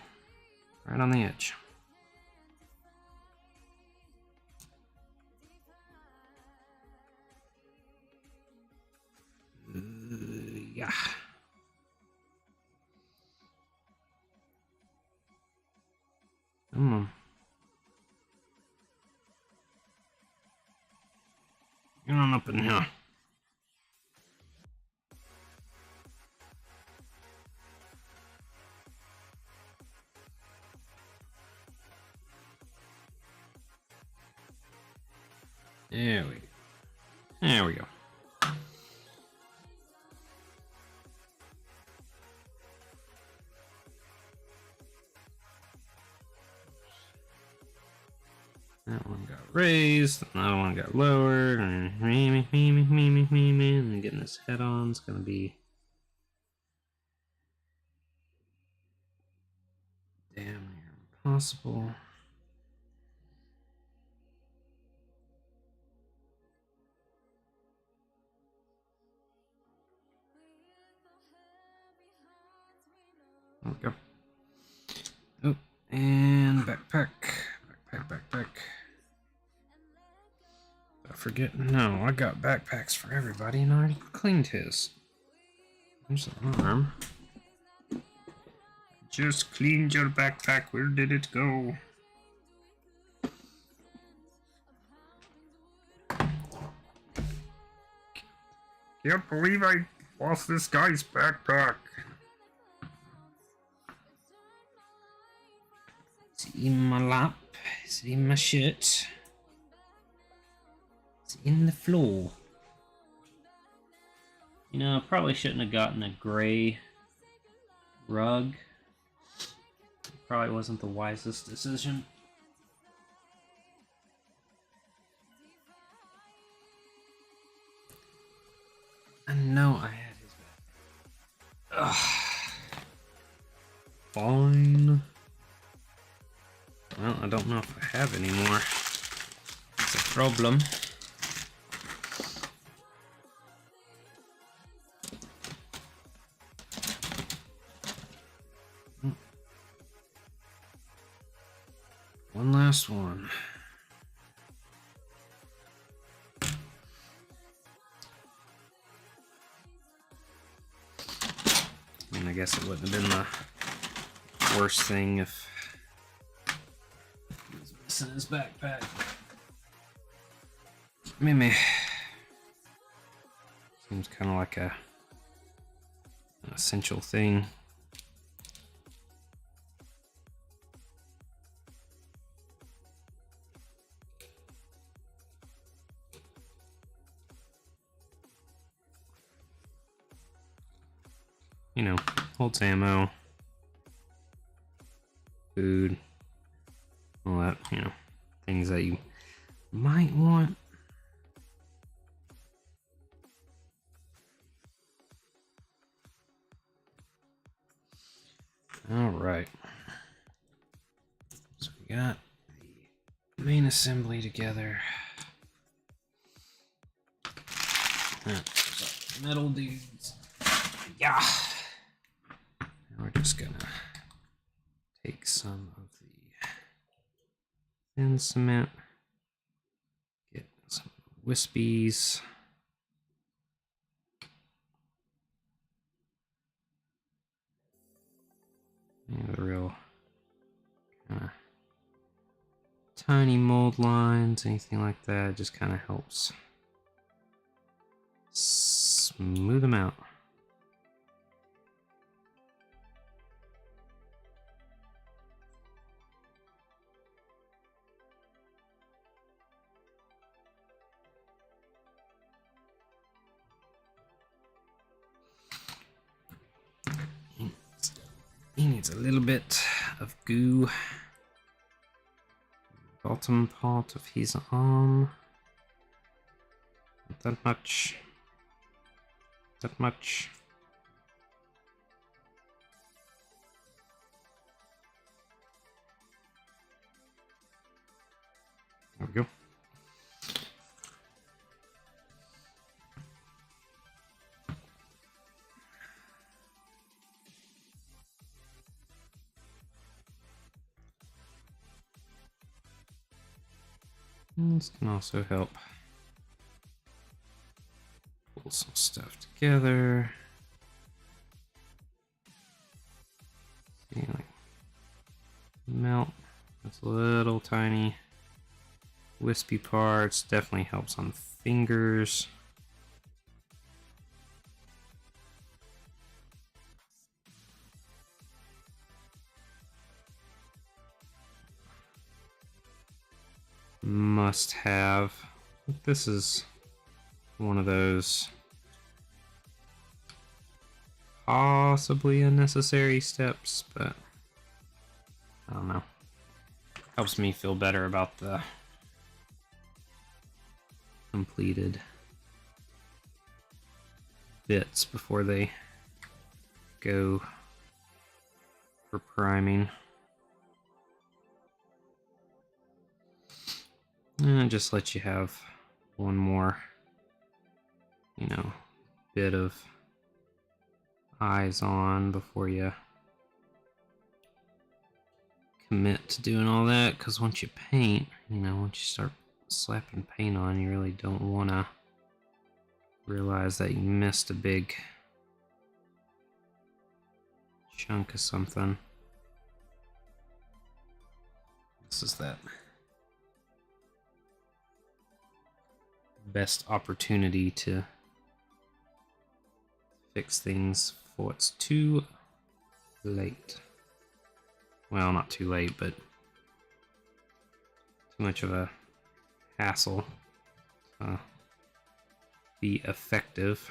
Right on the edge. Yeah. Come on. Get on up in here. There we go. There we go. That one got raised, another one got lowered, and getting his head on is gonna be damn near impossible. There we go. Oh, and backpack. Backpack. I forget. No, I got backpacks for everybody and I already cleaned his. There's the arm. Just cleaned your backpack. Where did it go? Can't believe I lost this guy's backpack. Is it in my lap? Is it in my shirt? Is it in the floor? You know, I probably shouldn't have gotten a gray rug. Probably wasn't the wisest decision. I know I had his back. Ugh. Fine. Well, I don't know if I have any more. It's a problem. One last one. I mean, I guess it wouldn't have been the worst thing if he was missing his backpack. Maybe seems kind of like an essential thing. You know, holds ammo, food, all that, you know, things that you might want. All right. So we got the main assembly together. Metal dudes. Yeah. Now we're just gonna take some of the thin cement, get some wispies. The real kind of tiny mold lines, anything like that, just kind of helps smooth them out. He needs a little bit of goo. Bottom part of his arm. Not that much. That much. There we go. This can also help pull some stuff together. See, like melt those little tiny wispy parts. Definitely helps on fingers. Must have. This is one of those possibly unnecessary steps, but I don't know. Helps me feel better about the completed bits before they go for priming. And just let you have one more, bit of eyes on before you commit to doing all that. Because once you paint, once you start slapping paint on, you really don't want to realize that you missed a big chunk of something. This is that best opportunity to fix things before it's too late. Well, not too late, but too much of a hassle to be effective.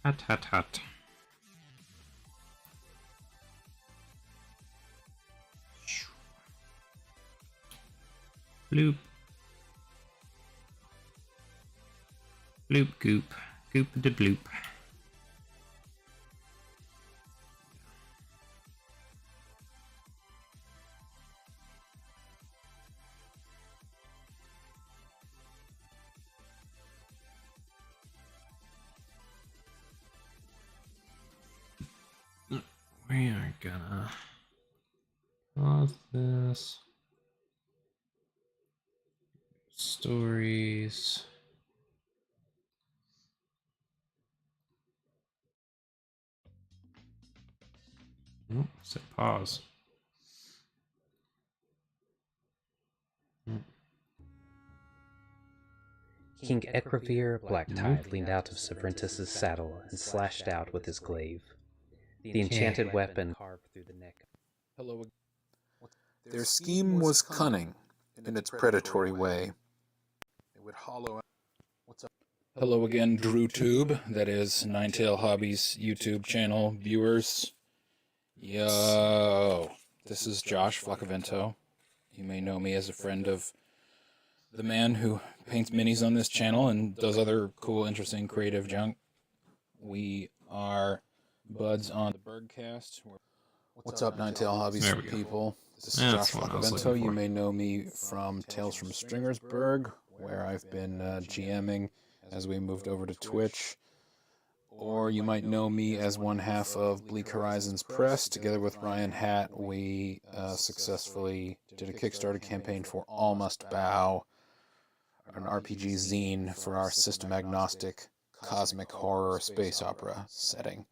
Hot, hot, hot. Bloop. Bloop goop. Goop de bloop. We are gonna pause this. Stories. Oh, said pause. King Ekrivir Blacktide leaned out of Severintus's saddle and slashed out with his glaive. The enchanted weapon carved through the neck. Hello. Their scheme was cunning in its predatory way. It would hollow out. What's up? Hello again, DrewTube. That is Ninetail Hobbies YouTube channel viewers. Yo, this is Josh Flacavento. You may know me as a friend of the man who paints minis on this channel and does other cool, interesting, creative junk. We are buds on the Bergcast. What's up, Ninetail Hobbies people? This is Josh Flacavento. You may know me from Tales from Stringersburg, where I've been GMing as we moved over to Twitch. Or you might know me as one half of Bleak Horizons Press. Together with Ryan Hatt, we successfully did a Kickstarter campaign for All Must Bow, an RPG zine for our system-agnostic cosmic horror space opera setting.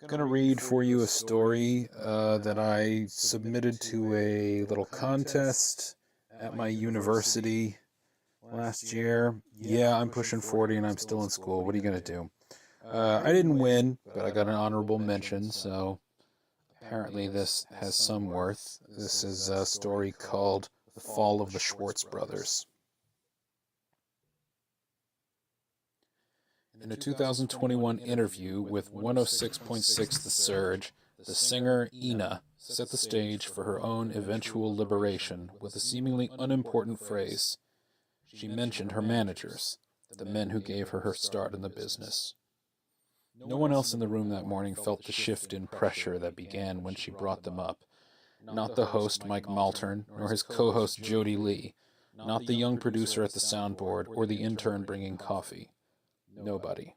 I'm going to read for you a story that I submitted to a little contest at my university last year. Yeah, I'm pushing 40 and I'm still in school. What are you going to do? I didn't win, but I got an honorable mention, so apparently this has some worth. This is a story called The Fall of the Schwartz Brothers. In a 2021 interview with 106.6 The Surge, the singer Ina set the stage for her own eventual liberation with a seemingly unimportant phrase. She mentioned her managers, the men who gave her her start in the business. No one else in the room that morning felt the shift in pressure that began when she brought them up. Not the host, Mike Maltern, nor his co-host, Jody Lee. Not the young producer at the soundboard, or the intern bringing coffee. Nobody.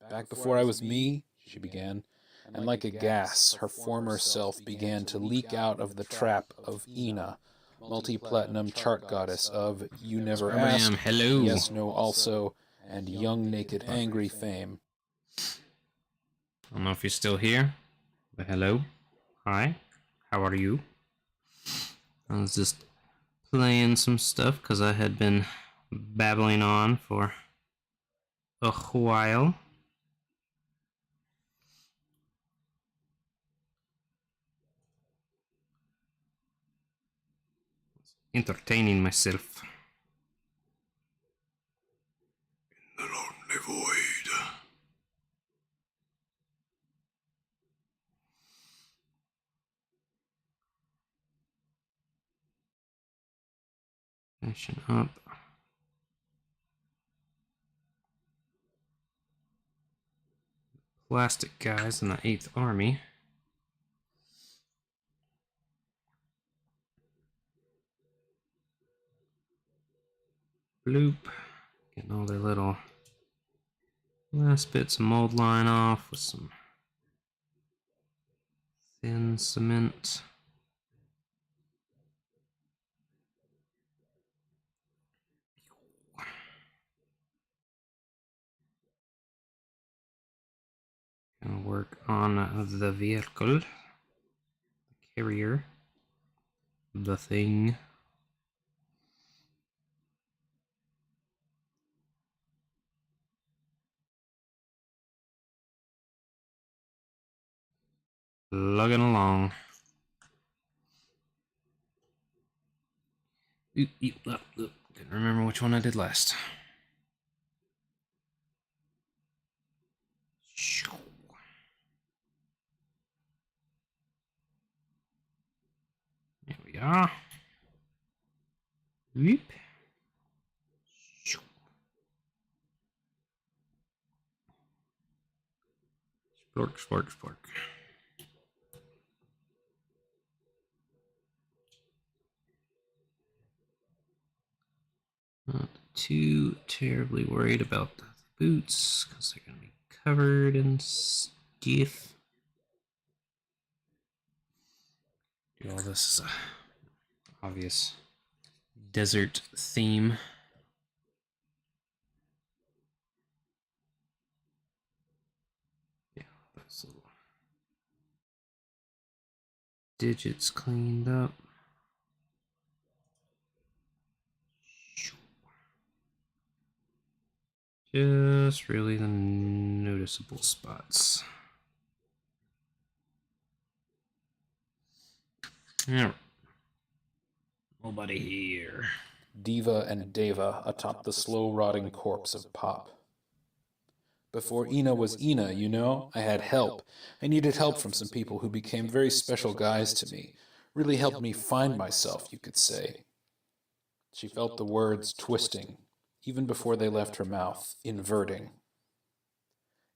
Back before I was me, she began, and like a gas, her former self began to leak out of the trap of Ina, multi-platinum chart goddess of You Never Ask, hello. Yes, No, Also, and Young, Naked, Angry fame. I don't know if you're still here, but hello. Hi. How are you? I was just playing some stuff because I had been babbling on for a while. Entertaining myself. In the lonely void. Finishing up. Plastic guys in the 8th Army. Bloop. Getting all their little last bits of mold line off with some thin cement. Gonna work on the vehicle, the carrier, the thing. Lugging along. Oop. Couldn't remember which one I did last. There we are. Whoop. Splork. Not too terribly worried about the boots because they're going to be covered in stuff. Do all this as a obvious desert theme. Yeah, those little digits cleaned up. Just really the noticeable spots. Yeah. Nobody here. Diva and Deva atop the slow-rotting corpse of Pop. Before Ina was Ina, you know, I had help. I needed help from some people who became very special guys to me. Really helped me find myself, you could say. She felt the words twisting, even before they left her mouth, inverting.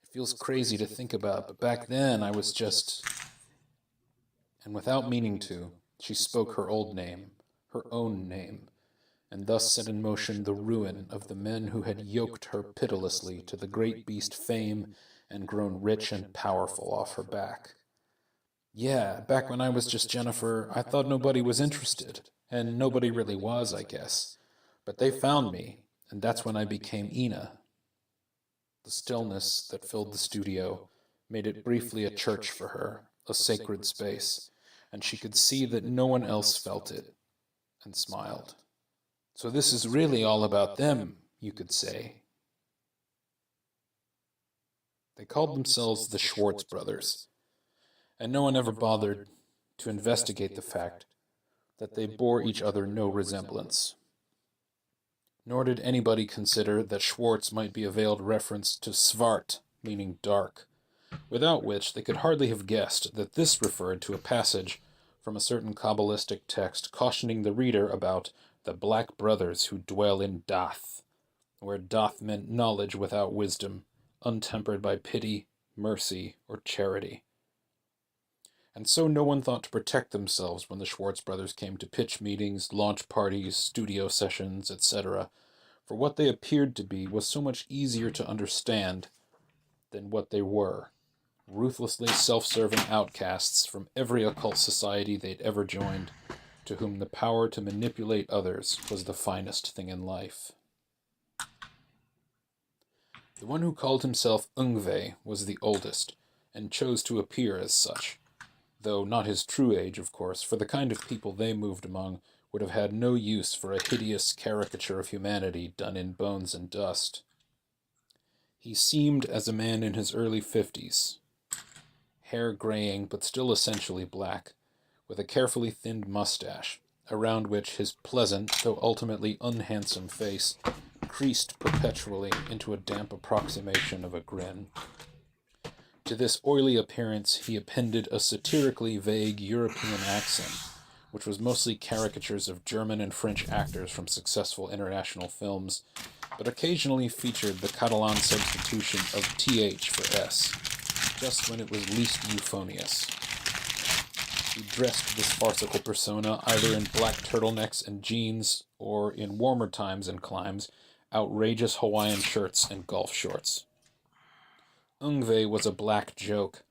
It feels crazy to think about, but back then I was just... And without meaning to, she spoke her old name, her own name, and thus set in motion the ruin of the men who had yoked her pitilessly to the great beast Fame and grown rich and powerful off her back. Yeah, back when I was just Jennifer, I thought nobody was interested, and nobody really was, I guess. But they found me, and that's when I became Ina. The stillness that filled the studio made it briefly a church for her, a sacred space, and she could see that no one else felt it, and smiled. So this is really all about them, you could say. They called themselves the Schwartz brothers, and no one ever bothered to investigate the fact that they bore each other no resemblance. Nor did anybody consider that Schwartz might be a veiled reference to Svart, meaning dark, without which they could hardly have guessed that this referred to a passage from a certain Kabbalistic text cautioning the reader about the black brothers who dwell in Dath, where Dath meant knowledge without wisdom, untempered by pity, mercy, or charity. And so no one thought to protect themselves when the Schwartz brothers came to pitch meetings, launch parties, studio sessions, etc., for what they appeared to be was so much easier to understand than what they were. Ruthlessly self-serving outcasts from every occult society they'd ever joined, to whom the power to manipulate others was the finest thing in life. The one who called himself Yngve was the oldest, and chose to appear as such, though not his true age, of course, for the kind of people they moved among would have had no use for a hideous caricature of humanity done in bones and dust. He seemed as a man in his early 50s, hair graying but still essentially black, with a carefully thinned mustache, around which his pleasant, though ultimately unhandsome face creased perpetually into a damp approximation of a grin. To this oily appearance he appended a satirically vague European accent, which was mostly caricatures of German and French actors from successful international films, but occasionally featured the Catalan substitution of th for s, just when it was least euphonious. He dressed this farcical persona either in black turtlenecks and jeans, or, in warmer times and climes, outrageous Hawaiian shirts and golf shorts. Yngve was a black joke,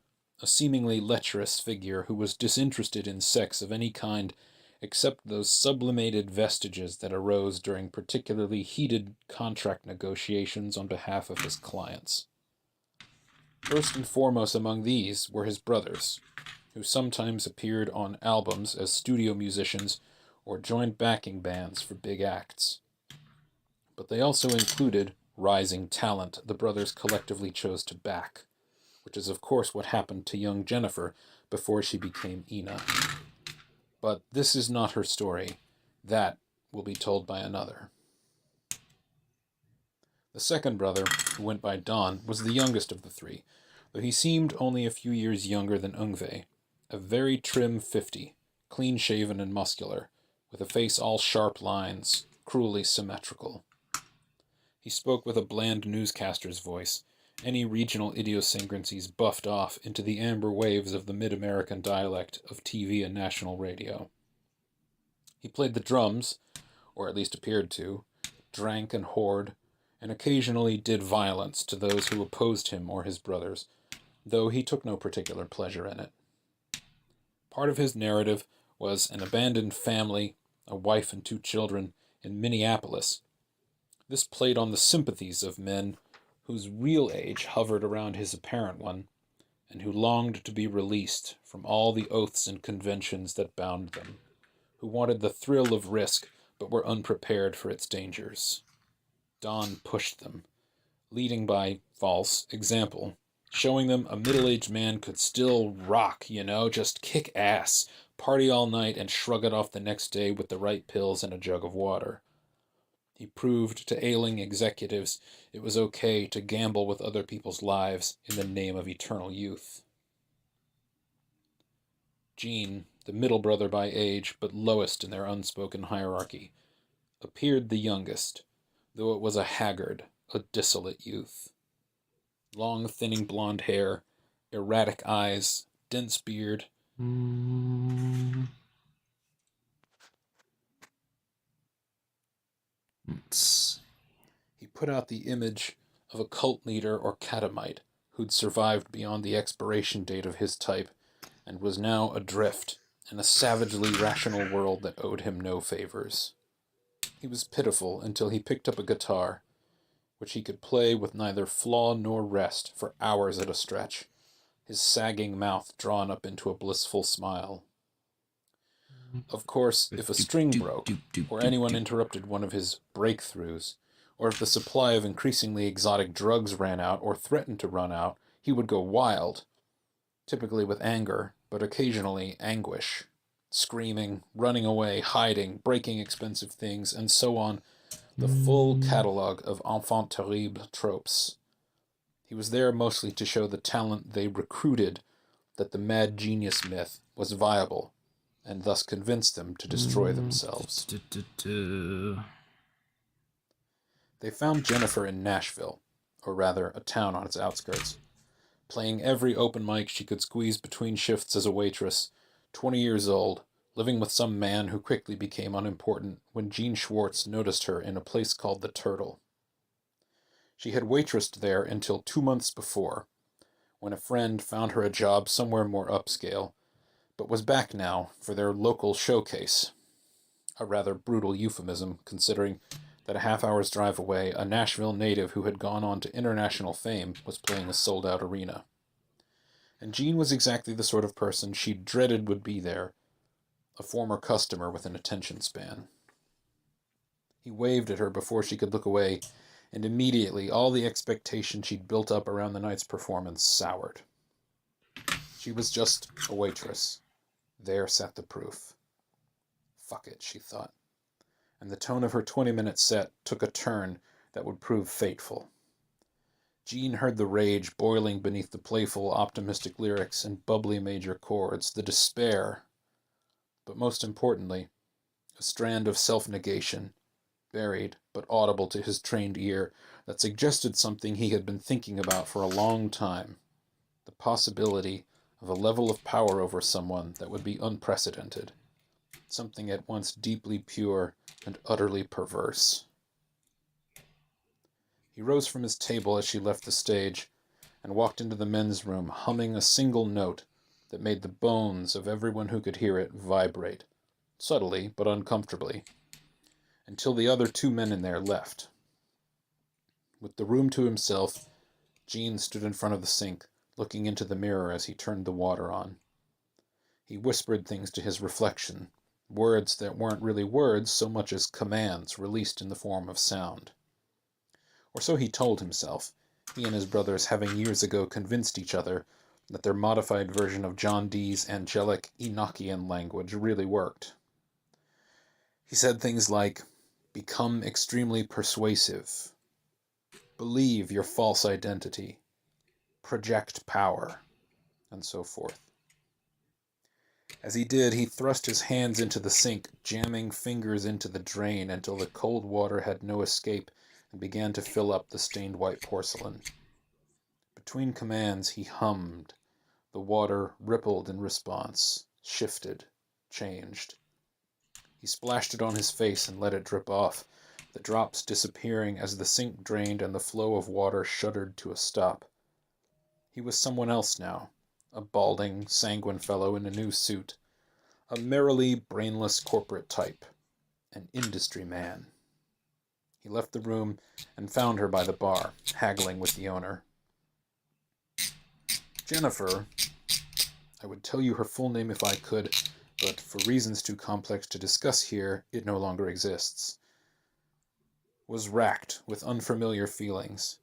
a seemingly lecherous figure who was disinterested in sex of any kind except those sublimated vestiges that arose during particularly heated contract negotiations on behalf of his clients. First and foremost among these were his brothers, who sometimes appeared on albums as studio musicians or joined backing bands for big acts. But they also included rising talent the brothers collectively chose to back, which is of course what happened to young Jennifer before she became Ina. But this is not her story. That will be told by another. The second brother, who went by Don, was the youngest of the three, though he seemed only a few years younger than Yngve, a very trim 50, clean-shaven and muscular, with a face all sharp lines, cruelly symmetrical. He spoke with a bland newscaster's voice, any regional idiosyncrasies buffed off into the amber waves of the mid-American dialect of TV and national radio. He played the drums, or at least appeared to, drank and whored, and occasionally did violence to those who opposed him or his brothers, though he took no particular pleasure in it. Part of his narrative was an abandoned family, a wife and 2 children, in Minneapolis. This played on the sympathies of men whose real age hovered around his apparent one, and who longed to be released from all the oaths and conventions that bound them, who wanted the thrill of risk but were unprepared for its dangers. Don pushed them, leading by false example, showing them a middle-aged man could still rock, just kick ass, party all night, and shrug it off the next day with the right pills and a jug of water. He proved to ailing executives it was okay to gamble with other people's lives in the name of eternal youth. Gene, the middle brother by age, but lowest in their unspoken hierarchy, appeared the youngest, though it was a haggard, a dissolute youth. Long, thinning blonde hair, erratic eyes, dense beard. He put out the image of a cult leader or catamite who'd survived beyond the expiration date of his type and was now adrift in a savagely rational world that owed him no favors. He was pitiful until he picked up a guitar, which he could play with neither flaw nor rest for hours at a stretch, his sagging mouth drawn up into a blissful smile. Of course, if a string broke, or anyone interrupted one of his breakthroughs, or if the supply of increasingly exotic drugs ran out or threatened to run out, he would go wild, typically with anger, but occasionally anguish, screaming, running away, hiding, breaking expensive things, and so on, the full catalogue of enfant terrible tropes. He was there mostly to show the talent they recruited that the mad genius myth was viable, and thus convince them to destroy themselves. They found Jennifer in Nashville, or rather, a town on its outskirts, playing every open mic she could squeeze between shifts as a waitress, 20 years old, living with some man who quickly became unimportant when Jean Schwartz noticed her in a place called the Turtle. She had waitressed there until 2 months before, when a friend found her a job somewhere more upscale, but was back now for their local showcase. A rather brutal euphemism, considering that a half-hour's drive away, a Nashville native who had gone on to international fame was playing a sold-out arena. And Jean was exactly the sort of person she dreaded would be there, a former customer with an attention span. He waved at her before she could look away, and immediately all the expectation she'd built up around the night's performance soured. She was just a waitress. There sat the proof. Fuck it, she thought. And the tone of her 20-minute set took a turn that would prove fateful. Jean heard the rage boiling beneath the playful, optimistic lyrics and bubbly major chords, the despair, but most importantly, a strand of self-negation, buried but audible to his trained ear, that suggested something he had been thinking about for a long time, the possibility of a level of power over someone that would be unprecedented, something at once deeply pure and utterly perverse. He rose from his table as she left the stage and walked into the men's room, humming a single note that made the bones of everyone who could hear it vibrate, subtly but uncomfortably, until the other 2 men in there left. With the room to himself, Jean stood in front of the sink, looking into the mirror as he turned the water on. He whispered things to his reflection, words that weren't really words so much as commands released in the form of sound. Or so he told himself, he and his brothers having years ago convinced each other that their modified version of John Dee's angelic Enochian language really worked. He said things like, become extremely persuasive, believe your false identity, project power, and so forth. As he did, he thrust his hands into the sink, jamming fingers into the drain until the cold water had no escape and began to fill up the stained white porcelain. Between commands, he hummed. The water rippled in response, shifted, changed. He splashed it on his face and let it drip off, the drops disappearing as the sink drained and the flow of water shuddered to a stop. He was someone else now, a balding, sanguine fellow in a new suit, a merrily brainless corporate type, an industry man. He left the room and found her by the bar, haggling with the owner. Jennifer, I would tell you her full name if I could, but for reasons too complex to discuss here, it no longer exists, was racked with unfamiliar feelings,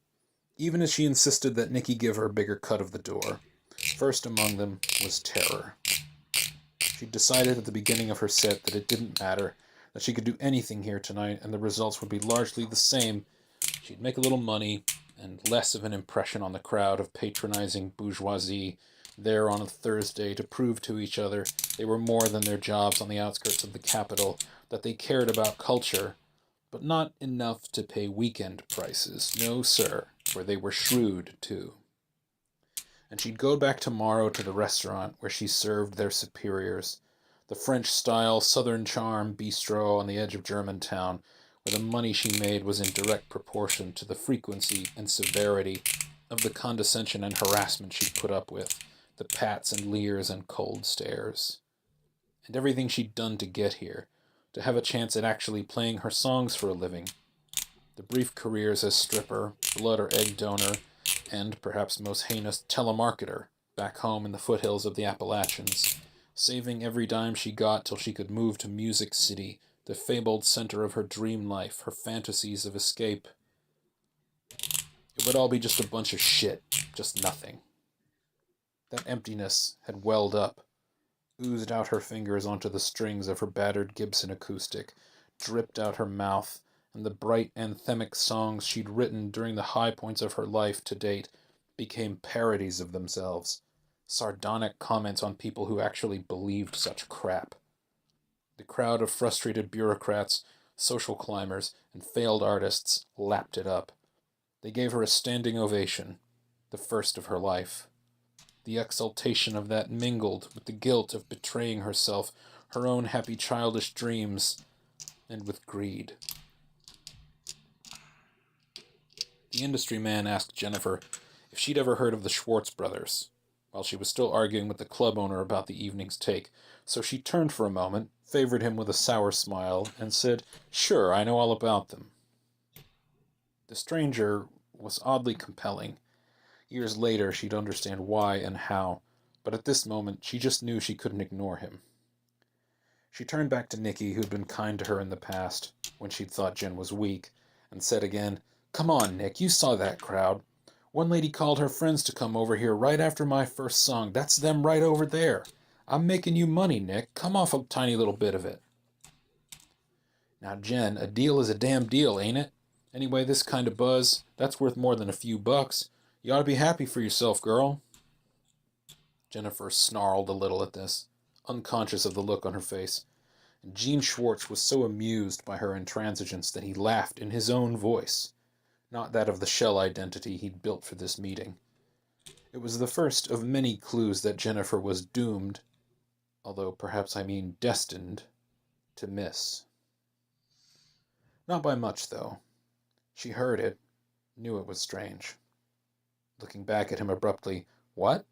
even as she insisted that Nicky give her a bigger cut of the door. First among them was terror. She'd decided at the beginning of her set that it didn't matter, that she could do anything here tonight, and the results would be largely the same. She'd make a little money, and less of an impression on the crowd of patronizing bourgeoisie there on a Thursday to prove to each other they were more than their jobs on the outskirts of the capital, that they cared about culture, but not enough to pay weekend prices. No, sir, for they were shrewd, too. And she'd go back tomorrow to the restaurant where she served their superiors, the French-style Southern charm bistro on the edge of Germantown, where the money she made was in direct proportion to the frequency and severity of the condescension and harassment she'd put up with, the pats and leers and cold stares. And everything she'd done to get here, to have a chance at actually playing her songs for a living. The brief careers as stripper, blood or egg donor, and, perhaps most heinous, telemarketer, back home in the foothills of the Appalachians, saving every dime she got till she could move to Music City, the fabled center of her dream life, her fantasies of escape. It would all be just a bunch of shit, just nothing. That emptiness had welled up, oozed out her fingers onto the strings of her battered Gibson acoustic, dripped out her mouth, and the bright anthemic songs she'd written during the high points of her life to date became parodies of themselves, sardonic comments on people who actually believed such crap. The crowd of frustrated bureaucrats, social climbers, and failed artists lapped it up. They gave her a standing ovation, the first of her life. The exultation of that mingled with the guilt of betraying herself, her own happy childish dreams, and with greed. The industry man asked Jennifer if she'd ever heard of the Schwartz brothers, while she was still arguing with the club owner about the evening's take, so she turned for a moment, favored him with a sour smile, and said, "Sure, I know all about them." The stranger was oddly compelling. Years later, she'd understand why and how, but at this moment, she just knew she couldn't ignore him. She turned back to Nikki, who'd been kind to her in the past, when she'd thought Jen was weak, and said again, "Come on, Nick, you saw that crowd. One lady called her friends to come over here right after my first song. That's them right over there. I'm making you money, Nick. Come off a tiny little bit of it." Now, Jen, a deal is a damn deal, ain't it? Anyway, this kind of buzz, that's worth more than a few bucks. You ought to be happy for yourself, girl. Jennifer snarled a little at this, unconscious of the look on her face, and Gene Schwartz was so amused by her intransigence that he laughed in his own voice, not that of the shell identity he'd built for this meeting. It was the first of many clues that Jennifer was doomed, although perhaps I mean destined, to miss. Not by much, though. She heard it, knew it was strange. Looking back at him abruptly, "What?"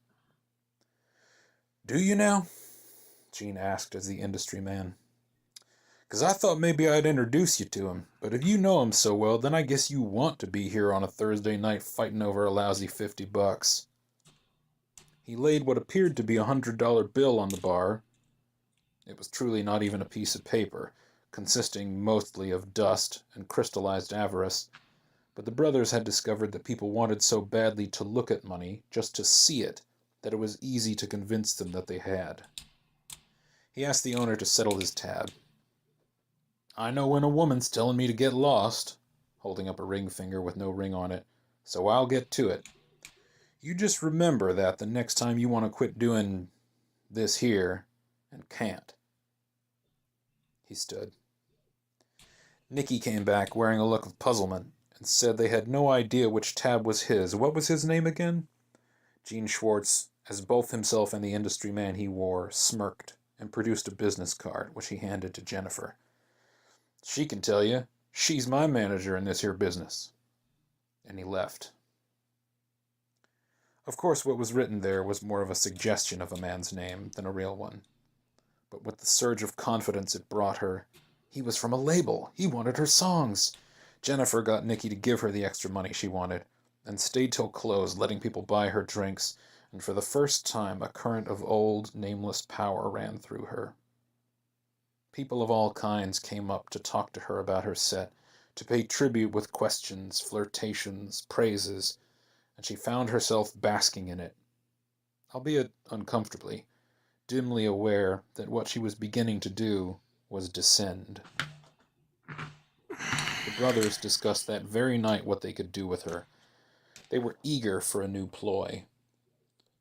"Do you now?" Gene asked as the industry man. "'Cause I thought maybe I'd introduce you to him, but if you know him so well, then I guess you want to be here on a Thursday night fighting over a lousy $50. He laid what appeared to be a $100 bill on the bar. It was truly not even a piece of paper, consisting mostly of dust and crystallized avarice, but the brothers had discovered that people wanted so badly to look at money, just to see it, that it was easy to convince them that they had. He asked the owner to settle his tab. "I know when a woman's telling me to get lost," holding up a ring finger with no ring on it, "so I'll get to it. You just remember that the next time you want to quit doing this here, and can't." He stood. Nikki came back wearing a look of puzzlement, and said they had no idea which tab was his. What was his name again? Gene Schwartz, as both himself and the industry man he wore, smirked and produced a business card, which he handed to Jennifer. "She can tell you. She's my manager in this here business." And he left. Of course, what was written there was more of a suggestion of a man's name than a real one. But with the surge of confidence it brought her, he was from a label. He wanted her songs. Jennifer got Nikki to give her the extra money she wanted, and stayed till close, letting people buy her drinks, and for the first time a current of old, nameless power ran through her. People of all kinds came up to talk to her about her set, to pay tribute with questions, flirtations, praises, and she found herself basking in it, albeit uncomfortably, dimly aware that what she was beginning to do was descend. The brothers discussed that very night what they could do with her. They were eager for a new ploy.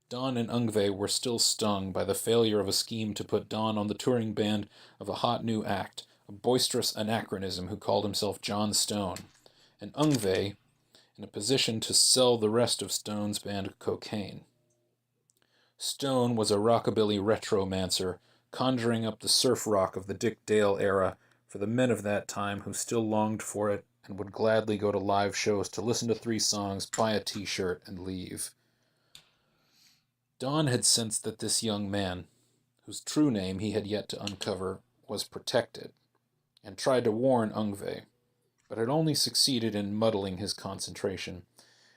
Don and Ungve were still stung by the failure of a scheme to put Don on the touring band of a hot new act, a boisterous anachronism who called himself John Stone, and Ungve in a position to sell the rest of Stone's band cocaine. Stone was a rockabilly retromancer, conjuring up the surf rock of the Dick Dale era for the men of that time who still longed for it and would gladly go to live shows to listen to 3 songs, buy a t-shirt, and leave. Don had sensed that this young man, whose true name he had yet to uncover, was protected, and tried to warn Ungve, but had only succeeded in muddling his concentration,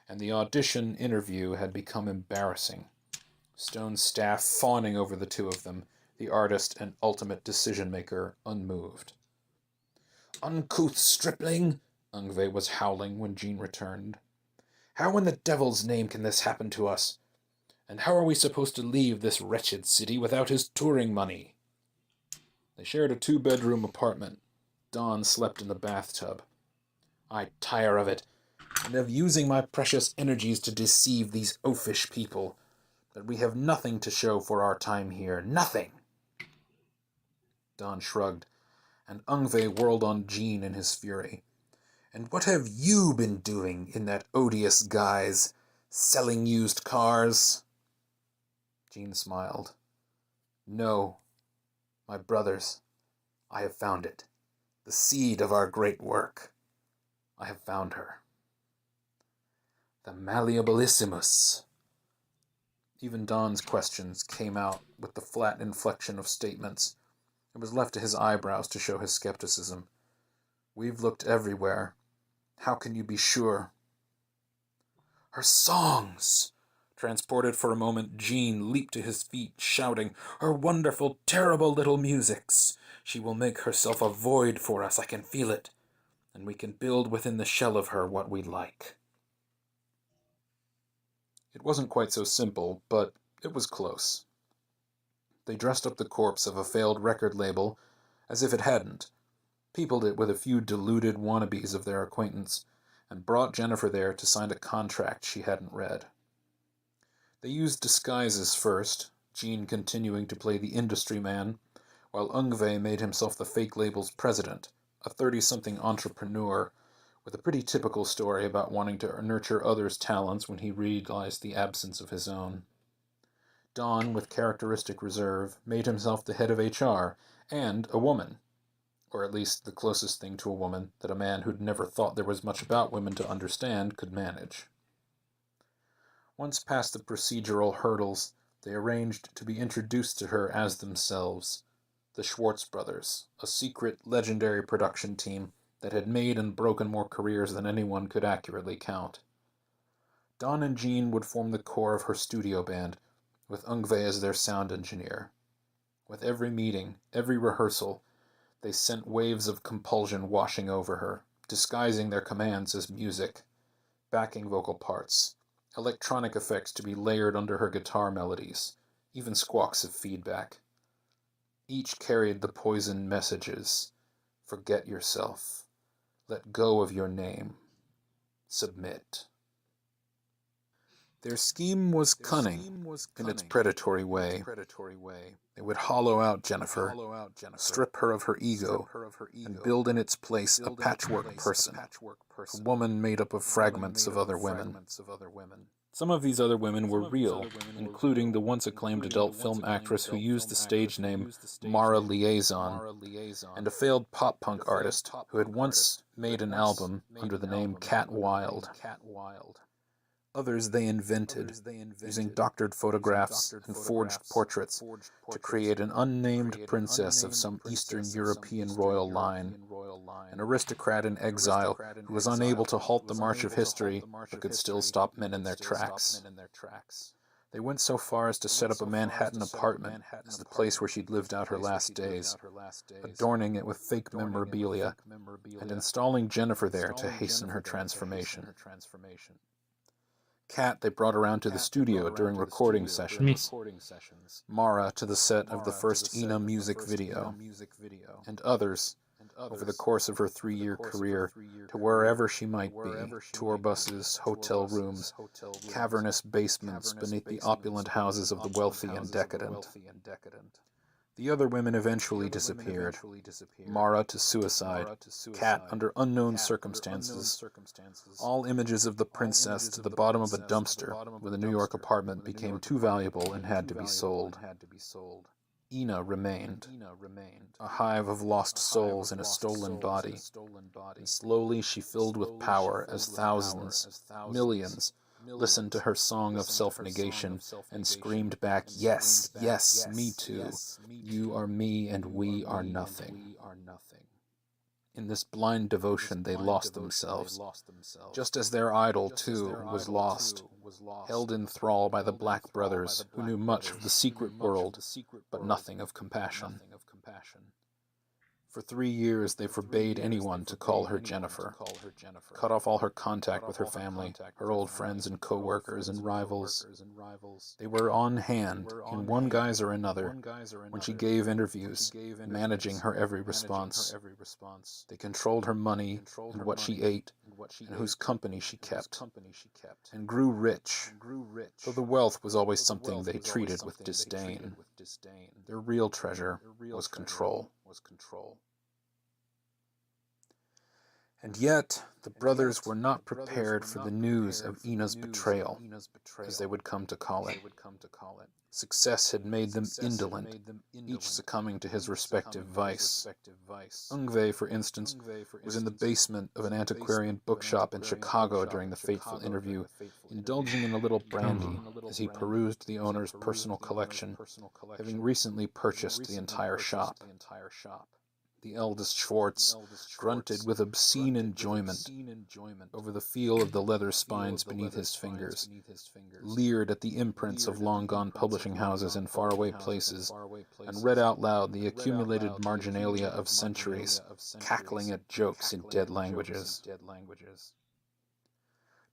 and the audition interview had become embarrassing. Stone's staff fawning over the two of them, the artist and ultimate decision-maker unmoved. "Uncouth stripling!" Ungve was howling when Gene returned. "How in the devil's name can this happen to us? And how are we supposed to leave this wretched city without his touring money?" They shared a 2-bedroom apartment. Don slept in the bathtub. "I tire of it. and of using my precious energies to deceive these oafish people, that we have nothing to show for our time here. Nothing! Don shrugged, and Ungve whirled on Jean in his fury. And what have you been doing in that odious guise? Selling used cars? Jean smiled. No, my brothers, I have found it. The seed of our great work. I have found her. The Malleabilissimus. Even Don's questions came out with the flat inflection of statements. It was left to his eyebrows to show his skepticism. We've looked everywhere. How can you be sure? Her songs! Transported for a moment, Jean leaped to his feet, shouting, Her wonderful, terrible little musics! She will make herself a void for us, I can feel it, and we can build within the shell of her what we like. It wasn't quite so simple, but it was close. They dressed up the corpse of a failed record label as if it hadn't, peopled it with a few deluded wannabes of their acquaintance, and brought Jennifer there to sign a contract she hadn't read. They used disguises first, Jean continuing to play the industry man, while Ungve made himself the fake label's president, a 30-something entrepreneur with a pretty typical story about wanting to nurture others' talents when he realized the absence of his own. Don, with characteristic reserve, made himself the head of HR, and a woman, or at least the closest thing to a woman that a man who'd never thought there was much about women to understand could manage. Once past the procedural hurdles, they arranged to be introduced to her as themselves, the Schwartz brothers, a secret, legendary production team that had made and broken more careers than anyone could accurately count. Don and Jean would form the core of her studio band, with Ungve as their sound engineer. With every meeting, every rehearsal, they sent waves of compulsion washing over her, disguising their commands as music, backing vocal parts, electronic effects to be layered under her guitar melodies, even squawks of feedback. Each carried the poisoned messages. Forget yourself. Let go of your name. Submit. Their scheme was cunning in its predatory way. It would hollow out Jennifer, strip her of her ego, and build in its place a patchwork person, a woman made up of fragments of other women. Some of these other women were real, including the once-acclaimed adult film actress who used the stage name Mara Liaison, and a failed pop-punk artist who had once made an album under the name Cat Wild. Others they invented, using doctored photographs and forged portraits to create an unnamed princess of some Eastern European royal line, an aristocrat in exile who was unable to halt the march of history but could still stop men in their tracks. They went so far as to set up a Manhattan apartment as the place where she'd lived out her last days, adorning it with fake memorabilia and installing Jennifer there to hasten her transformation. Kat they brought around to the studio during recording sessions, Mara to the set of the first Ina music video, and others, over the course of her 3-year career, to wherever she might be, tour buses, hotel rooms, cavernous basements beneath the opulent houses of the wealthy and decadent. The other women eventually disappeared, Mara to suicide, Kat under unknown circumstances. All images of the princess to the bottom of a dumpster when the New York apartment became too valuable and had to be sold. Ina remained, a hive of lost souls in a stolen body, and slowly she filled with power as thousands, millions, listened to her song of self-negation and screamed back, "Yes, yes, me too. You are me and we are nothing." In this blind devotion they lost themselves, just as their idol, too, was lost, held in thrall by the Black Brothers, who knew much of the secret world, but nothing of compassion. For 3 years, they forbade anyone to call her Jennifer, cut off all her contact with her family, her old friends and co-workers and rivals. They were on hand, in one guise or another, when she gave interviews, managing her every response. They controlled her money and what she ate, and whose company she kept, and grew rich, though the wealth was always something they treated with disdain. Their real treasure was control. And yet, the brothers were not prepared for the news of Ina's betrayal, as they would come to call it. Success had made them indolent, each succumbing to his respective vice. Ungve, for instance, was in the basement of an antiquarian bookshop in Chicago during the fateful interview, indulging in a little brandy as he perused the owner's personal collection, having recently purchased the entire shop. The eldest Schwartz grunted with obscene enjoyment over the feel of the leather spines beneath his fingers, leered at the imprints of long-gone publishing houses in faraway places, and read out loud the accumulated marginalia of centuries, cackling at jokes in dead languages.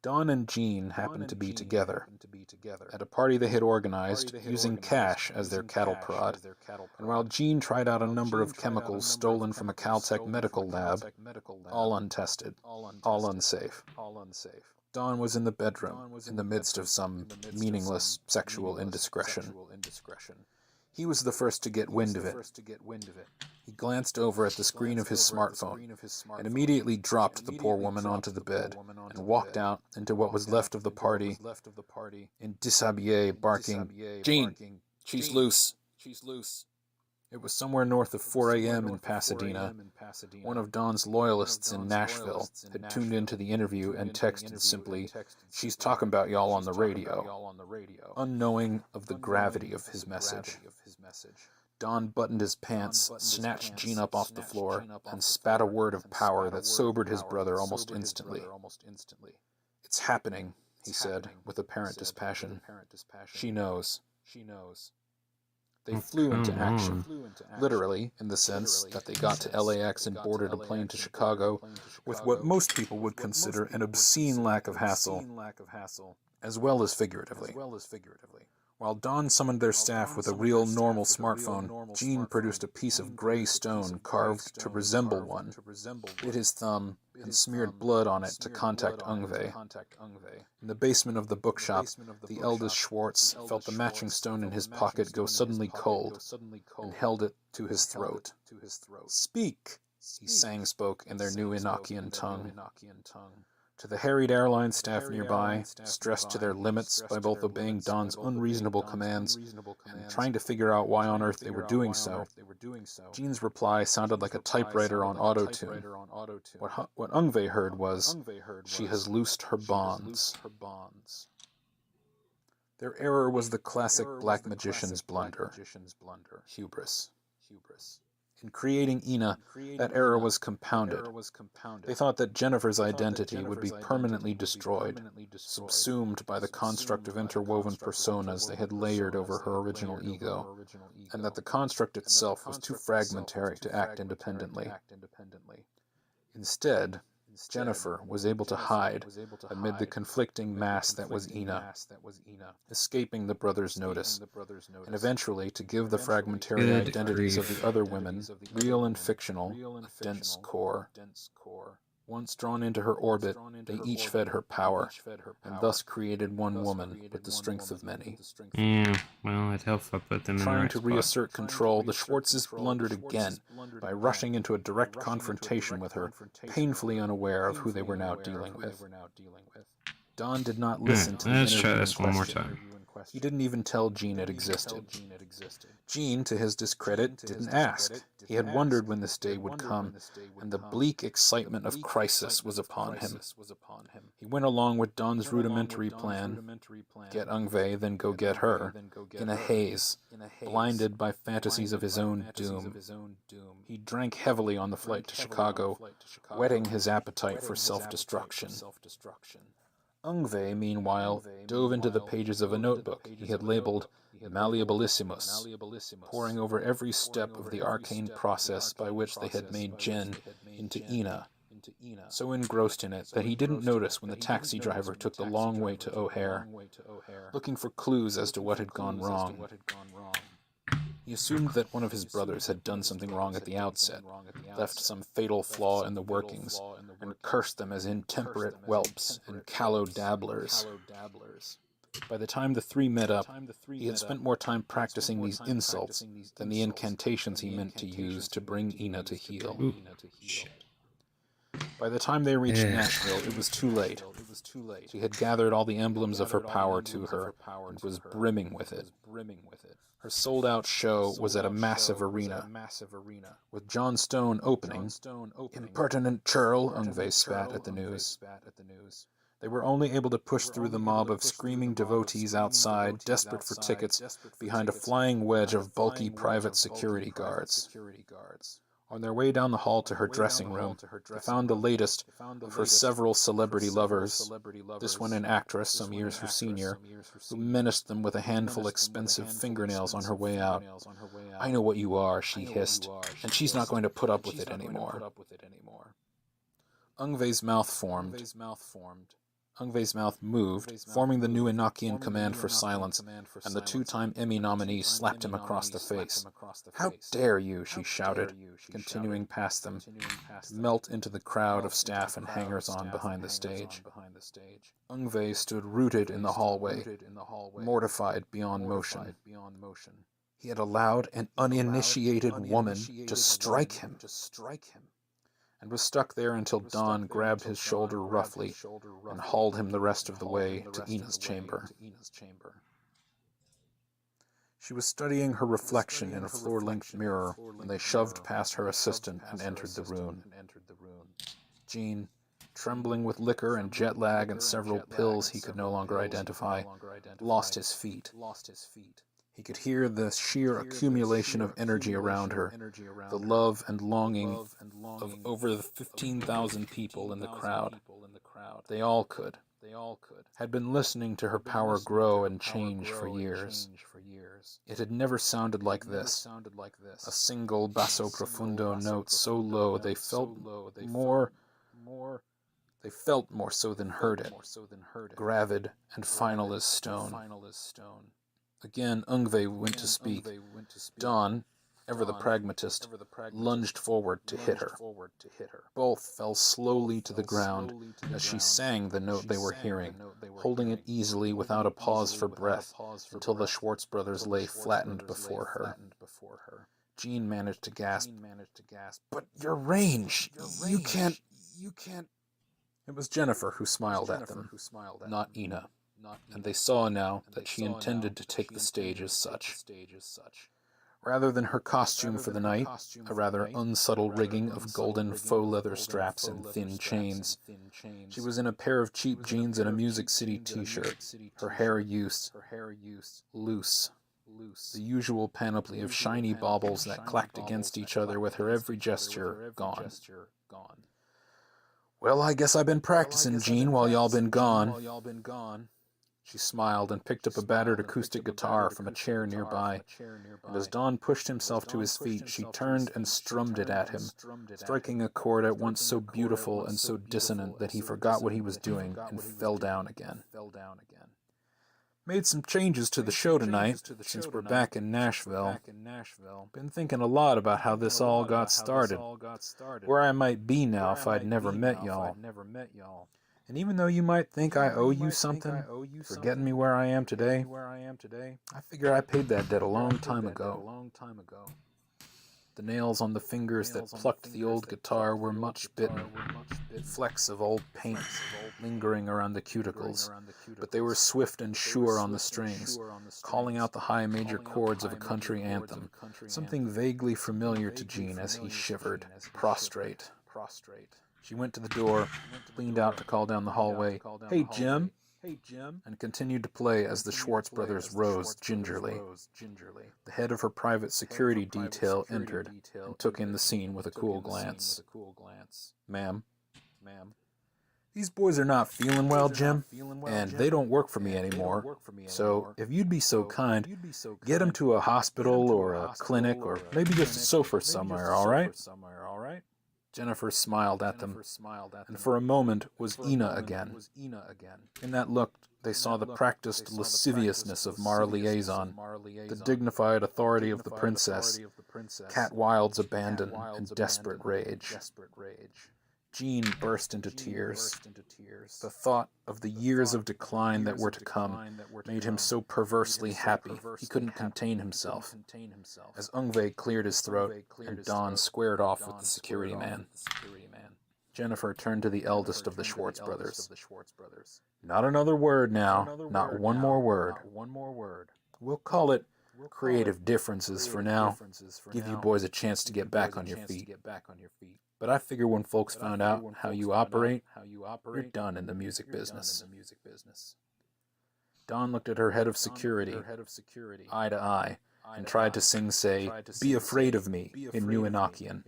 Don and Jean happened to be together at a party they had organized, using cash as their cattle prod, and while Jean tried out a number of chemicals stolen from a Caltech medical lab, all untested, all unsafe. Don was in the bedroom, in the midst of some meaningless sexual indiscretion. He was the first to get wind of it. He glanced over at the screen of his smartphone and immediately dropped the poor woman onto the bed and walked out into what was left of the party in dishabille, barking, "Jean, she's loose." It was somewhere north of 4 a.m. in Pasadena. One of Don's loyalists in Nashville had tuned into the interview and texted simply, "She's talking about y'all on the radio," unknowing of the gravity of his message. Don buttoned his pants, snatched Jean up off the floor, and spat a word of power that sobered his brother almost instantly. "It's happening," he said, with apparent dispassion. "She knows." They flew into action, literally, in the sense that they got to LAX and boarded a plane to Chicago with what most people would consider an obscene lack of hassle, as well as figuratively. While Don summoned their staff with a real normal smartphone, Jean produced a piece of gray stone carved to resemble one, bit his thumb, and smeared blood on it to contact Ungve. In the basement of the bookshop, the eldest Schwartz felt the matching stone in his pocket go suddenly cold, and held it to his throat. "Speak," he spoke in their new Enochian tongue. To the harried airline staff nearby, stressed to their limits by both obeying Don's unreasonable commands and trying to figure out why on earth they were doing so, Jean's reply sounded like a typewriter on auto-tune. What Ungve heard was, "She has loosed her bonds." Their error was the classic black magician's blunder, hubris. In creating Ina, that error was compounded. They thought that Jennifer's identity would be permanently destroyed, subsumed by the construct of interwoven personas they had layered over her original ego, and that the construct itself was too fragmentary to act independently. Instead, Jennifer was able to hide amid the conflicting mass that was Ina, escaping the brothers' notice, and eventually to give the fragmentary identities of the other women, real and fictional, a dense core. Once drawn into her orbit, they each fed her power, and thus created one woman with the strength of many. Yeah, well, it helps if I put them in the Trying right to spot. reassert control, the Schwartzes blundered again by rushing into a direct confrontation with her, painfully unaware of who they were now dealing with. Don did not listen to the Let's try interview in this one more question. time. He didn't even tell Jean it existed. Jean, to his discredit, didn't ask. He had wondered when this day would come, and the bleak excitement of crisis was upon him. He went along with Don's rudimentary plan, get Ungve, then go get her, in a haze, blinded by fantasies of his own doom. He drank heavily on the flight to Chicago, whetting his appetite for self-destruction. Ungve, meanwhile, dove into the pages of a notebook he had labeled Malleabilissimus, poring over every step of the arcane process by which they had made Jen into Ina, so engrossed in it that he didn't notice when the taxi driver took the long way to O'Hare, looking for clues as to what had gone wrong. He assumed that one of his brothers had done something wrong at the outset, left some fatal flaw in the workings, and cursed them as intemperate whelps and callow dabblers. By the time the three met up, he had spent more time practicing these insults than the incantations he meant to use to bring Ina to heel. Ooh, shit. By the time they reached Nashville, it was too late. She had gathered all the emblems of her power to her and was brimming with it. Her sold-out show was at a massive arena, with John Stone opening. Impertinent churl, Ungve spat at the news. They were only able to push through the mob of screaming devotees outside, desperate for tickets, behind a flying wedge of bulky private security guards. On their way down the hall to her dressing room, they found the latest of her several celebrity lovers, this one an actress some years her senior, who menaced them with a handful of expensive fingernails on her way out. "I know what you are," she hissed, "and she's not going to put up with it anymore." Ungve's mouth formed. Ungve's mouth moved, forming the new Enochian command for silence, and the two-time Emmy nominee slapped him across the face. "How dare you," she shouted, continuing past them, to melt into the crowd of staff and hangers-on behind the stage. Ungve stood rooted in the hallway, mortified beyond motion. He had allowed an uninitiated woman to strike him, and was stuck there until Don grabbed his shoulder roughly and hauled him the rest of the way to Ina's chamber. She was studying her reflection in a floor-length mirror when they shoved past her assistant and entered the room. Jean, trembling with liquor and jet lag and several pills he could no longer identify, lost his feet. He could hear the sheer accumulation of energy around her, the love and longing of over the 15,000 people in the crowd. They all could. Had been listening to her power grow and change for years. It had never sounded like this. A single basso profundo note so low they felt more so than heard it, gravid and final as stone. Again, Ungve went to speak. Don, ever the pragmatist, lunged forward to hit her. Both fell slowly to the ground as she sang the note they were hearing, holding it easily without a pause for breath until the Schwartz brothers lay flattened before her. Jean managed to gasp, "But your range! You can't... It was Jennifer who smiled at them, not Ina, and they saw now that she intended to take the stage as such. Rather than her costume for the night, a rather unsubtle rigging of golden faux leather straps and thin chains, she was in a pair of cheap jeans and a Music City t-shirt, her hair loose, the usual panoply of shiny baubles that clacked against each other with her every gesture gone. "Well, I guess I've been practicing, Jean, while y'all been gone." She smiled and picked up a battered acoustic guitar from a chair nearby, and as Don pushed himself to his feet, she turned and strummed it at him, striking a chord at once so beautiful and so dissonant that he forgot what he was doing and fell down again. "Made some changes to the show tonight, since we're back in Nashville. Been thinking a lot about how this all got started, where I might be now if I'd never met y'all. And even though you might think I owe you something for getting me where I am today, I figure I paid that debt a long time ago." The nails on the fingers that plucked the old guitar were much bitten, flecks of old paint lingering around the cuticles, but they were swift and sure on the strings, calling out the high major chords of a country anthem, something vaguely familiar to Jean as he shivered, prostrate. She went to the door, leaned out to call down the hallway, "Hey, Jim," and continued to play as the Schwartz brothers rose gingerly. The head of her private security detail entered and took in the scene with a cool glance. "Ma'am." These boys are not feeling well, Jim, and they don't work for me anymore. So, if you'd be so kind, get them to a hospital or a clinic or maybe just a sofa somewhere, all right? Jennifer smiled at them, and for a moment was Ina again. In that look, they saw the practiced lasciviousness of Mara Liaison, the dignified authority of the princess, Cat Wild's abandon and desperate rage. Jean burst into tears. The thought of the years of decline that were to come made him so perversely happy he couldn't contain himself. As Ungve cleared his throat and Don squared off with the security man, Jennifer turned to the eldest of the Schwartz brothers. Not another word now, not one more word. We'll call it creative differences for now. Give you boys a chance to get back on your feet. But I figure when folks found out how you operate, you're done in the music business. Don looked at her head of security, eye to eye, and tried to say, "Be afraid of me," in New Enochian.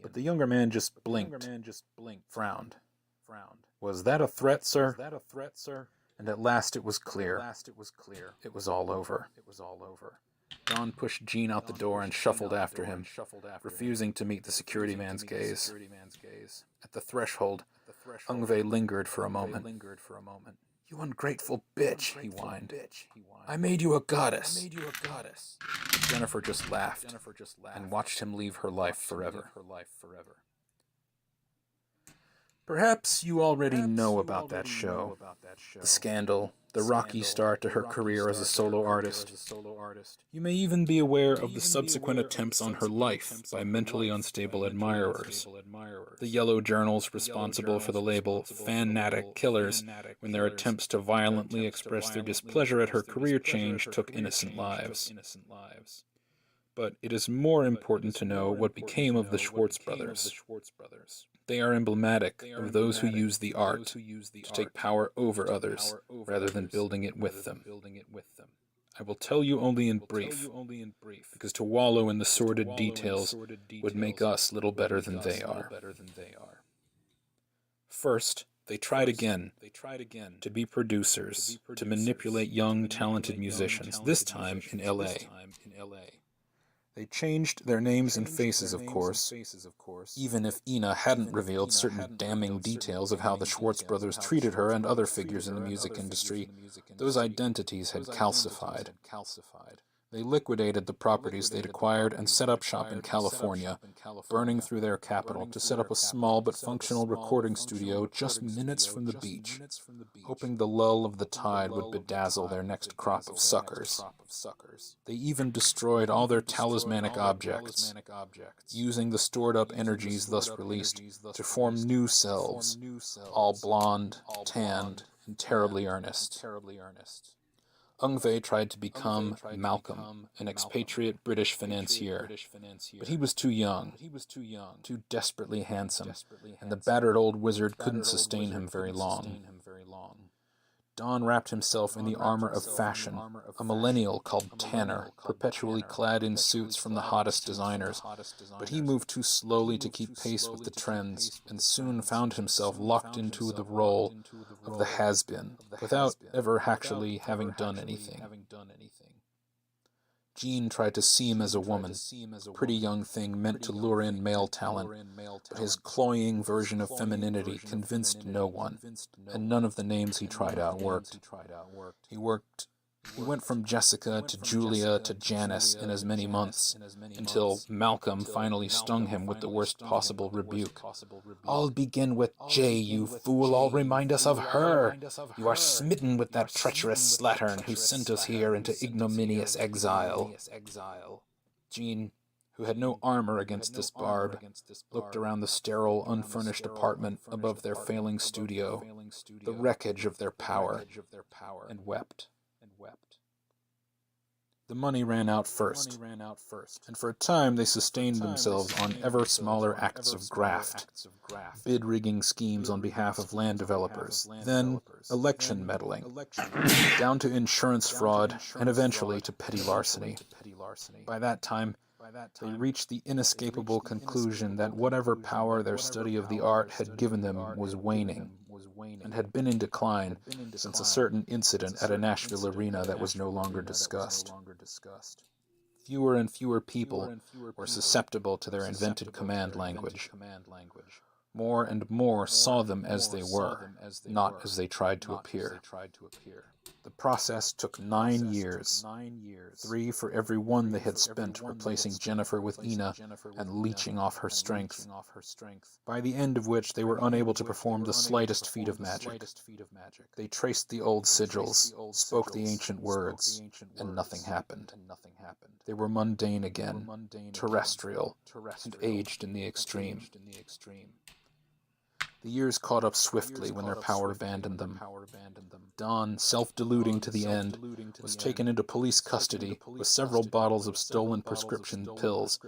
But the younger man just blinked, frowned. Was that a threat, sir? And at last it was clear. It was all over. Don pushed Jean out the door and shuffled after him, refusing to meet the security man's gaze. At the threshold, Ungve lingered for a moment. "You ungrateful bitch," he whined. "I made you a goddess." Jennifer just laughed and watched him leave her life forever. Perhaps you already know about that show. The scandal, the rocky start to her career as a solo artist. You may even be aware of the subsequent attempts on her life by mentally unstable admirers. The yellow journals responsible for the label Fanatic Killers when their attempts to violently express their displeasure at her career change took innocent lives. But it is more important to know what became of the Schwartz brothers. They are emblematic of those who use the art to take power over others rather than building it with them. I will tell you only in brief, because to wallow in the sordid details would make us little better than they are. First, they tried again to be producers, to manipulate young, talented musicians, this time in L.A. They changed their names and faces, of course, even if Ina hadn't revealed certain damning details of how the Schwartz brothers treated her and other figures in the music industry. Those identities had calcified. They liquidated the properties they'd acquired and set up shop in California, burning through their capital to set up a small but functional recording studio just minutes from the beach, hoping the lull of the tide would bedazzle their next crop of suckers. They even destroyed all their talismanic objects, using the stored-up energies thus released to form new selves, all blonde, tanned, and terribly earnest. Ungve tried to become Malcolm, an expatriate British financier, but he was too young, too desperately handsome, and the battered old wizard couldn't sustain him very long. Don wrapped himself in the armor of fashion, a millennial called Tanner, perpetually clad in suits from the hottest designers, but he moved too slowly to keep pace with the trends, and soon found himself locked into the role of the has-been, without ever actually having done anything. Jean tried to seem as a woman, a pretty young thing meant to lure in male talent, but his cloying version of femininity convinced no one, and none of the names he tried out worked. He went from Jessica to Julia to Janice in as many months, until Malcolm finally stung him with the worst possible rebuke. "All begin with J, you fool, all remind us of her. You are smitten with that treacherous slattern who sent us here into ignominious exile." Jean, who had no armor against this barb, looked around the sterile, unfurnished apartment above their failing studio, the wreckage of their power, and wept. The money ran out first, and for a time they sustained themselves on ever smaller acts of graft, bid-rigging schemes on behalf of land developers, then election meddling, down to insurance fraud, and eventually to petty larceny. By that time, they reached the inescapable conclusion that whatever power their study of the art had given them was waning, and had been in decline since a certain incident at a Nashville arena that was no longer discussed. Fewer and fewer people were susceptible to their invented command language. More and more saw them as they were, not as they tried to appear. The process took 9 years, 3 for every one they had spent replacing Jennifer with Ina and leeching off her strength, by the end of which they were unable to perform the slightest feat of magic. They traced the old sigils, spoke the ancient words, and nothing happened. They were mundane again, terrestrial, and aged in the extreme. The years caught up swiftly when their power abandoned them. Don, self-deluding to the end, was taken into police custody with several bottles of stolen prescription pills,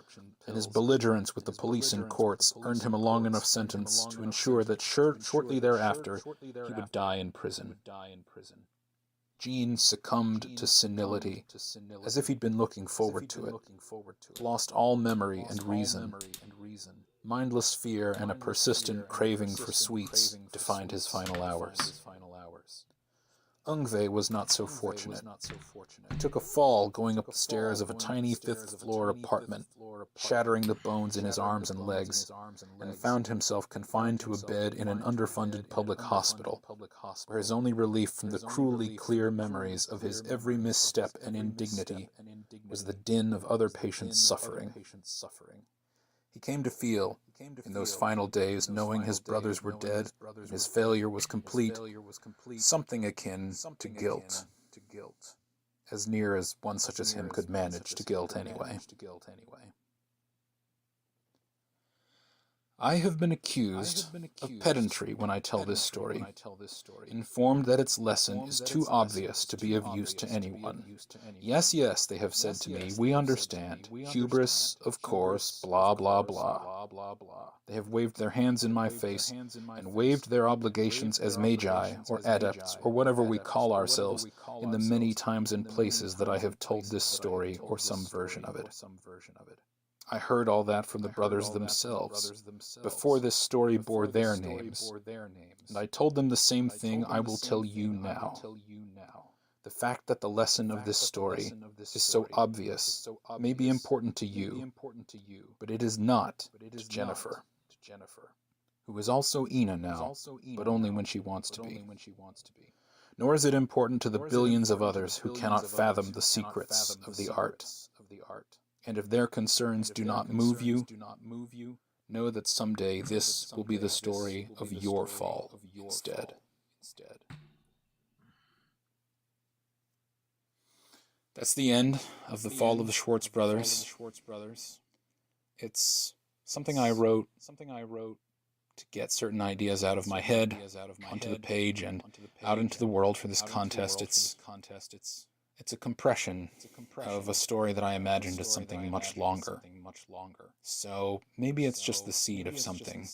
and his belligerence with the police and courts earned him a long enough sentence to ensure that shortly thereafter he would die in prison. Jean succumbed to senility, as if he'd been looking forward to it, lost all memory and reason. Mindless fear and a persistent craving for sweets defined his final hours. Ungve was not so fortunate. He took a fall going up the stairs of a tiny fifth-floor apartment, shattering the bones in his arms and legs, and found himself confined to a bed in an underfunded public hospital, where his only relief from the cruelly clear memories of his every misstep and indignity was the din of other patients' suffering. He came to feel, in those final days, knowing his brothers were dead, and his failure was complete, something akin to guilt, as near as one such as him could manage to guilt anyway. I have been accused of pedantry when I tell this story, informed that its lesson is too obvious to be of use to anyone. Yes, yes, they have said to me, we understand. Hubris, of course, blah, blah, blah. They have waved their hands in my face and waived their obligations as magi or adepts or whatever we call ourselves in the many times and places that I have told this story or some version of it. I heard all that from the brothers themselves, before this story bore their names, and I told them the same thing I will tell you now. The fact that the lesson of this story is so obvious may be important to you, but it is not to Jennifer, who is also Ina now, but only when she wants to be. Nor is it important to the billions of others who cannot fathom the secrets of the art. And if their concerns do not move you, know that someday this will be the story of your fall instead. That's the end of The Fall of the Schwartz Brothers. It's something I wrote to get certain ideas out of my head, onto the page, and out into the world for this contest. It's a compression of a story that I imagined as something much longer. So maybe it's just the seed of something.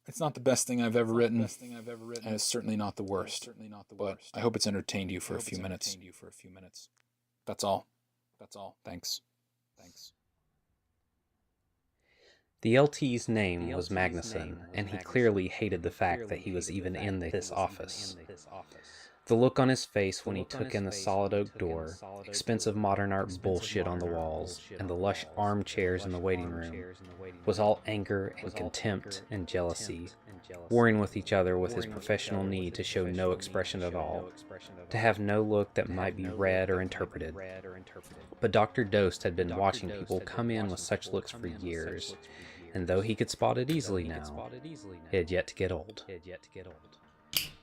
It's not the best thing I've ever written, and it's certainly not the worst, but I hope it's entertained you for a few minutes. That's all. Thanks. The LT's name was Magnuson, and he clearly hated the fact that he was even in this office. The look on his face when he took in the solid oak door, expensive modern art bullshit on the walls, and the lush armchairs in the waiting room was all anger and contempt and jealousy, warring with each other with his professional need to show no expression at all, to have no look that might be read or interpreted. But Dr. Dost had been watching people come in with such looks for years, and though he could spot it easily now, it had yet to get old.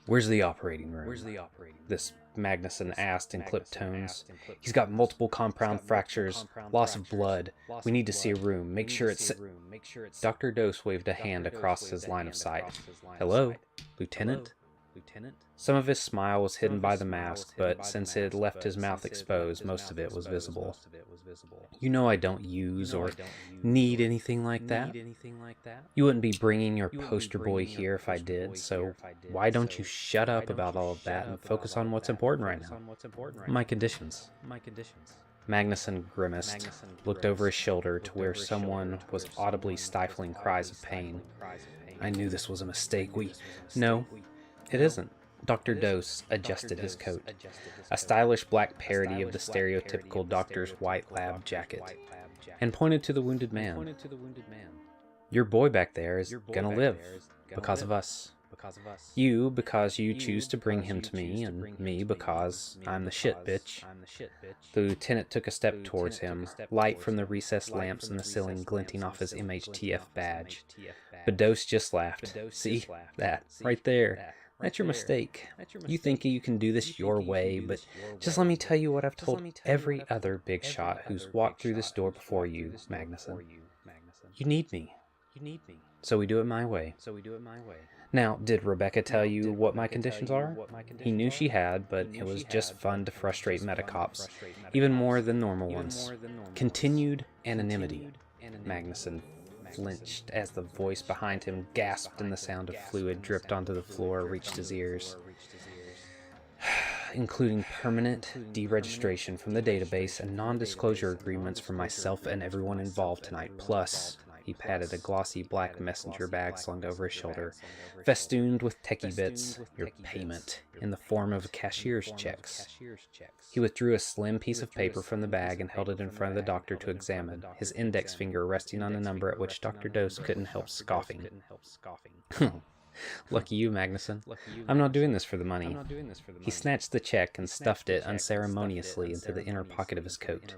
"Where's the operating room?" This Magnuson asked in clipped tones. "He's got multiple compound fractures, loss of blood. We need to see a room. Make sure it's..." Dr. Dose waved a hand across his line of sight. "Hello, Lieutenant?" Some of his smile was hidden by the mask, but since it had left his mouth exposed, most of it was visible. "You know I don't use or need anything like that. You wouldn't be bringing your poster boy here if I did, so why don't you shut up about all of that and focus on what's important right now? My conditions." Magnuson grimaced, looked over his shoulder to where someone was audibly stifling cries of pain, I knew this was a mistake. No, it isn't. Dr. Dose adjusted his coat, a stylish black parody of the stereotypical doctor's white lab jacket, and pointed to the wounded man. Your boy back there is gonna live because of us. You, because you choose to bring him to me, and me, because I'm the shit, bitch. The lieutenant took a step towards him, light from the recessed lamps in the ceiling glinting off his MHTF badge. But Dose just laughed. See? That, right there. That's your mistake. You think you can do this your way, but just let me tell you what I've told every other big shot who's walked through this door before you, Magnuson. You need me. So we do it my way. Now, did Rebecca tell you what my conditions are? He knew she had, but it was just fun to frustrate medicops, even more than normal ones. Continued anonymity. Magnuson flinched as the voice behind him gasped and the sound of fluid dripped onto the floor reached his ears. Including permanent deregistration from the database and non-disclosure agreements for myself and everyone involved tonight, plus... He patted a glossy black messenger bag slung over his shoulder, festooned with techie bits, your payment, in the form of cashier's checks. He withdrew a slim piece of paper from the bag and held it in front of the doctor to examine, his index finger resting on a number at which Dr. Dose couldn't help scoffing. Lucky you, Magnuson. I'm not doing this for the money. He snatched the check and stuffed it unceremoniously into the inner pocket of his coat.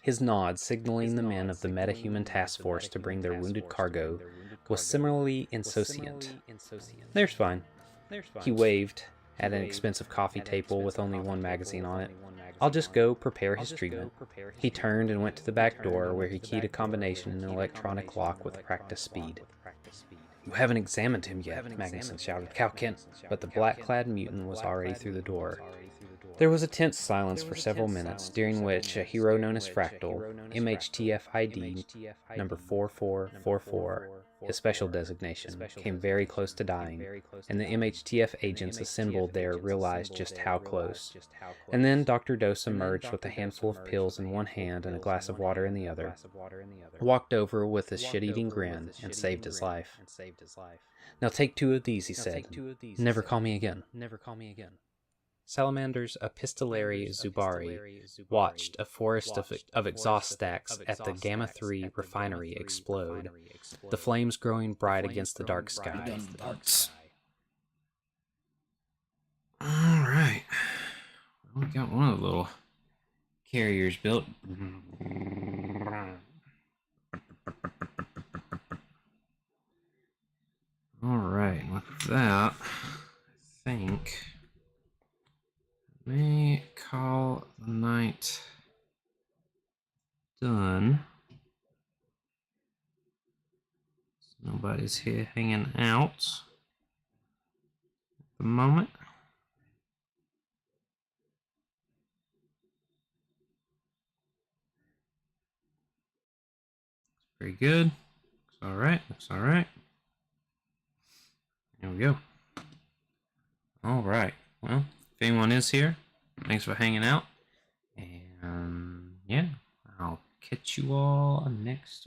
His nod, signaling the men of the metahuman task force to bring their wounded cargo, was similarly insouciant. There's fine. He waved at an expensive coffee table with only one magazine on it. I'll just go prepare his treatment. He turned and went to the back door, where he keyed a combination in an electronic lock with practice speed. You haven't examined him yet, Magnuson shouted. Calkin. But the black-clad mutant was already through the door. There was a tense silence for several minutes, during which a hero known as Fractal, MHTF ID number 4444, his special designation, came very close to dying, and the MHTF agents assembled there realized just how close. And then Dr. Dose emerged with a handful of pills in one hand and a glass of water in the other, walked over with a shit-eating grin, and saved his life. Now take 2 of these, he said. Never call me again. Salamander's epistolary Zubari watched a forest of exhaust stacks at the Gamma-3 refinery explode, the flames growing bright against the dark sky. Alright. Well, we got one of the little carriers built. Alright, with that, I think... may call the night done. Nobody's here hanging out at the moment. Pretty good. Looks alright. There we go. Alright, well, if anyone is here, thanks for hanging out. And yeah, I'll catch you all next